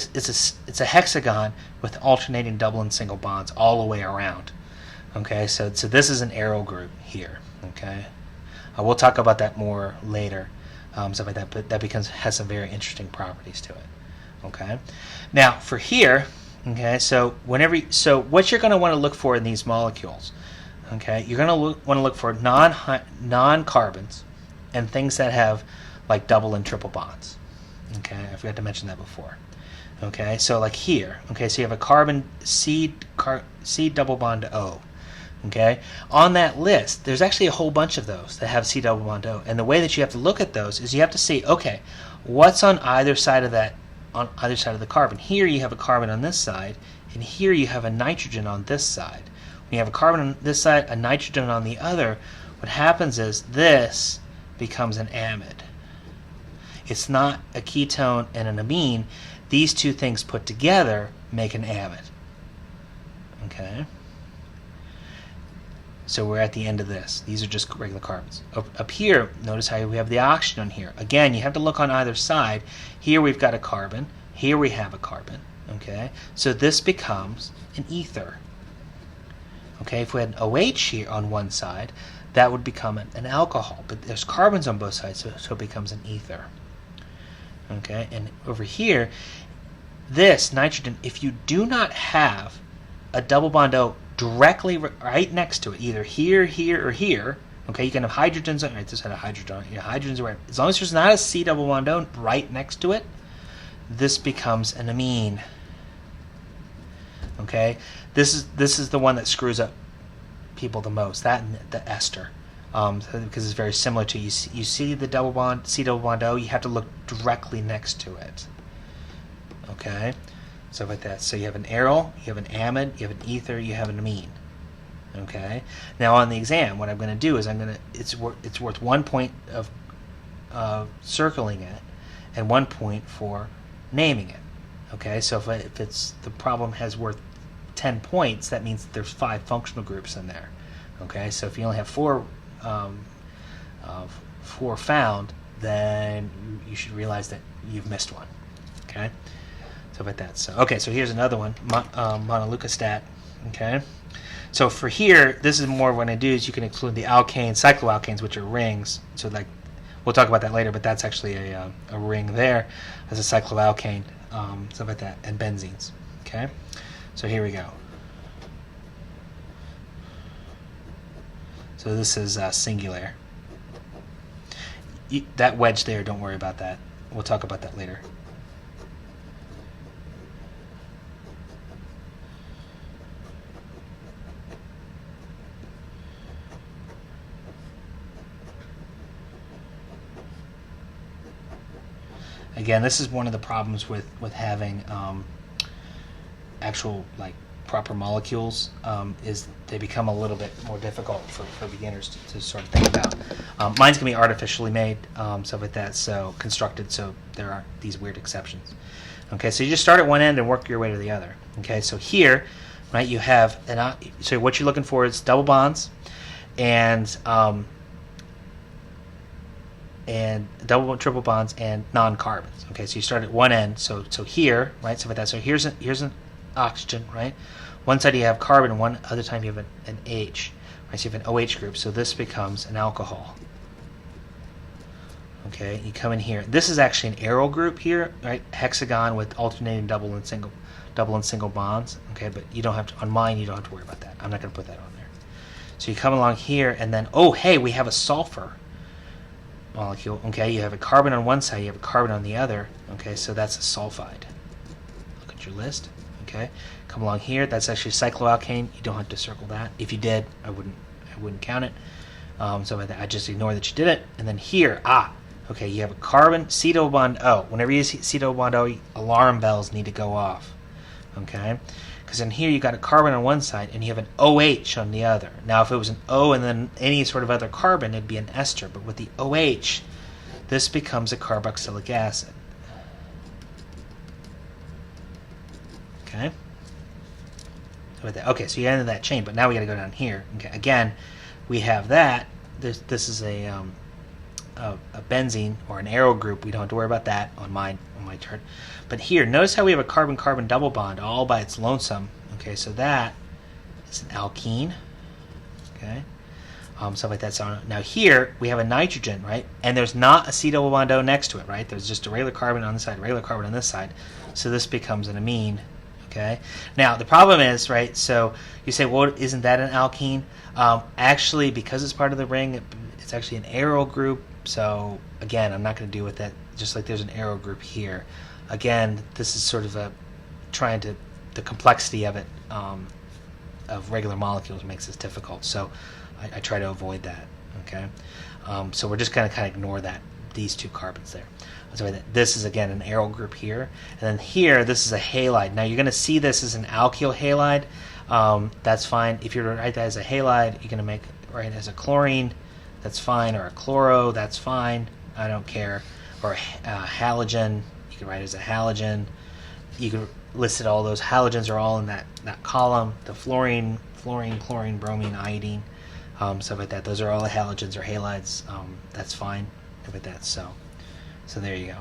a hexagon with alternating double and single bonds all the way around. Okay, so this is an aryl group here. Okay, we'll talk about that more later, stuff like that. But that has some very interesting properties to it. Okay, now for here. Okay, so what you're going to want to look for in these molecules. Okay, you're going to want to look for non-carbons and things that have like double and triple bonds. Okay, I forgot to mention that before. Okay, so like here. Okay, so you have a carbon C double bond O. Okay, on that list, there's actually a whole bunch of those that have C double bond O. And the way that you have to look at those is you have to see, okay, what's on either side of that, on either side of the carbon. Here you have a carbon on this side, and here you have a nitrogen on this side. When you have a carbon on this side, a nitrogen on the other, what happens is this becomes an amide. It's not a ketone and an amine. These two things put together make an amide. Okay? So we're at the end of this. These are just regular carbons. Up here, notice how we have the oxygen on here. Again, you have to look on either side. Here we've got a carbon. Here we have a carbon. Okay? So this becomes an ether. Okay? If we had an OH here on one side, that would become an alcohol. But there's carbons on both sides, so it becomes an ether. Okay? And over here, this nitrogen, if you do not have a double bond O directly right next to it, either here, here, or here. Okay, you can have hydrogens on. Right, this had a hydrogen on it. Yeah, hydrogens are right. As long as there's not a C double bond O right next to it, this becomes an amine. Okay, this is the one that screws up people the most. That and the ester, because it's very similar to you see the double bond C double bond O. You have to look directly next to it. Okay. Stuff like that. So you have an aryl, you have an amide, you have an ether, you have an amine. Okay. Now on the exam, what I'm going to do is it's worth 1 point of circling it, and 1 point for naming it. Okay. So if it's the problem has worth 10 points, that means that there's 5 functional groups in there. Okay. So if you only have 4 found, then you should realize that you've missed one. Okay. Stuff like that. So okay, so here's another one, monoleucostat. Okay, so for here, this is more what I do is you can include the alkanes, cycloalkanes, which are rings. So like, we'll talk about that later, but that's actually a ring there as a cycloalkane, stuff like that, and benzenes. Okay, so here we go. So this is singular. that wedge there, don't worry about that. We'll talk about that later. Again, this is one of the problems with having actual like proper molecules, is they become a little bit more difficult for beginners to sort of think about. Mine's gonna be artificially made, stuff like that, so constructed, so there are these weird exceptions. Okay, so you just start at one end and work your way to the other. Okay, so here, right, you have so what you're looking for is double bonds and double and triple bonds and non-carbons. Okay, so you start at one end. So here, right? So with that, so here's an oxygen, right? One side you have carbon, one other time you have an H. Right? So you have an OH group. So this becomes an alcohol. Okay, you come in here. This is actually an aryl group here, right? Hexagon with alternating double and single bonds. Okay, but you don't have to, on mine you don't have to worry about that. I'm not going to put that on there. So you come along here, and then hey, we have a sulfur molecule. Okay, you have a carbon on one side, you have a carbon on the other. Okay, so that's a sulfide. Look at your list. Okay, come along here. That's actually cycloalkane. You don't have to circle that. If you did, I wouldn't count it. So I just ignore that you did it. And then here, okay, you have a carbon, C double bond O. Whenever you see C double bond O, alarm bells need to go off. Okay, because in here you got a carbon on one side and you have an OH on the other. Now, if it was an O and then any sort of other carbon, it'd be an ester. But with the OH, this becomes a carboxylic acid. Okay. Okay, so you ended that chain, but now we got to go down here. Okay, again, we have that. This is a benzene or an aryl group. We don't have to worry about that on my chart. But here, notice how we have a carbon-carbon double bond all by its lonesome. Okay, so that is an alkene. Okay, stuff like that. So now here we have a nitrogen, right? And there's not a C double bond O next to it, right? There's just a regular carbon on this side, regular carbon on this side. So this becomes an amine. Okay. Now the problem is, right? So you say, well, isn't that an alkene? Actually, because it's part of the ring, it's actually an aryl group. So again, I'm not going to deal with that. Just like there's an aryl group here. Again, this is sort of the complexity of it, of regular molecules makes this difficult. So I try to avoid that. Okay. So we're just going to kind of ignore these two carbons there. So this is again an aryl group here, and then here this is a halide. Now you're going to see this as an alkyl halide. That's fine. If you're to write that as a halide, you're going to write it as a chlorine. That's fine, or a chloro. That's fine. I don't care. Or a halogen. You can write it as a halogen. You can list it. All those halogens are all in that column. The fluorine, chlorine, bromine, iodine, stuff like that. Those are all the halogens or halides. That's fine with that. So there you go.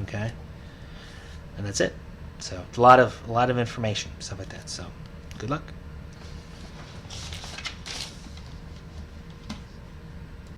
Okay, and that's it. So a lot of information, stuff like that. So good luck.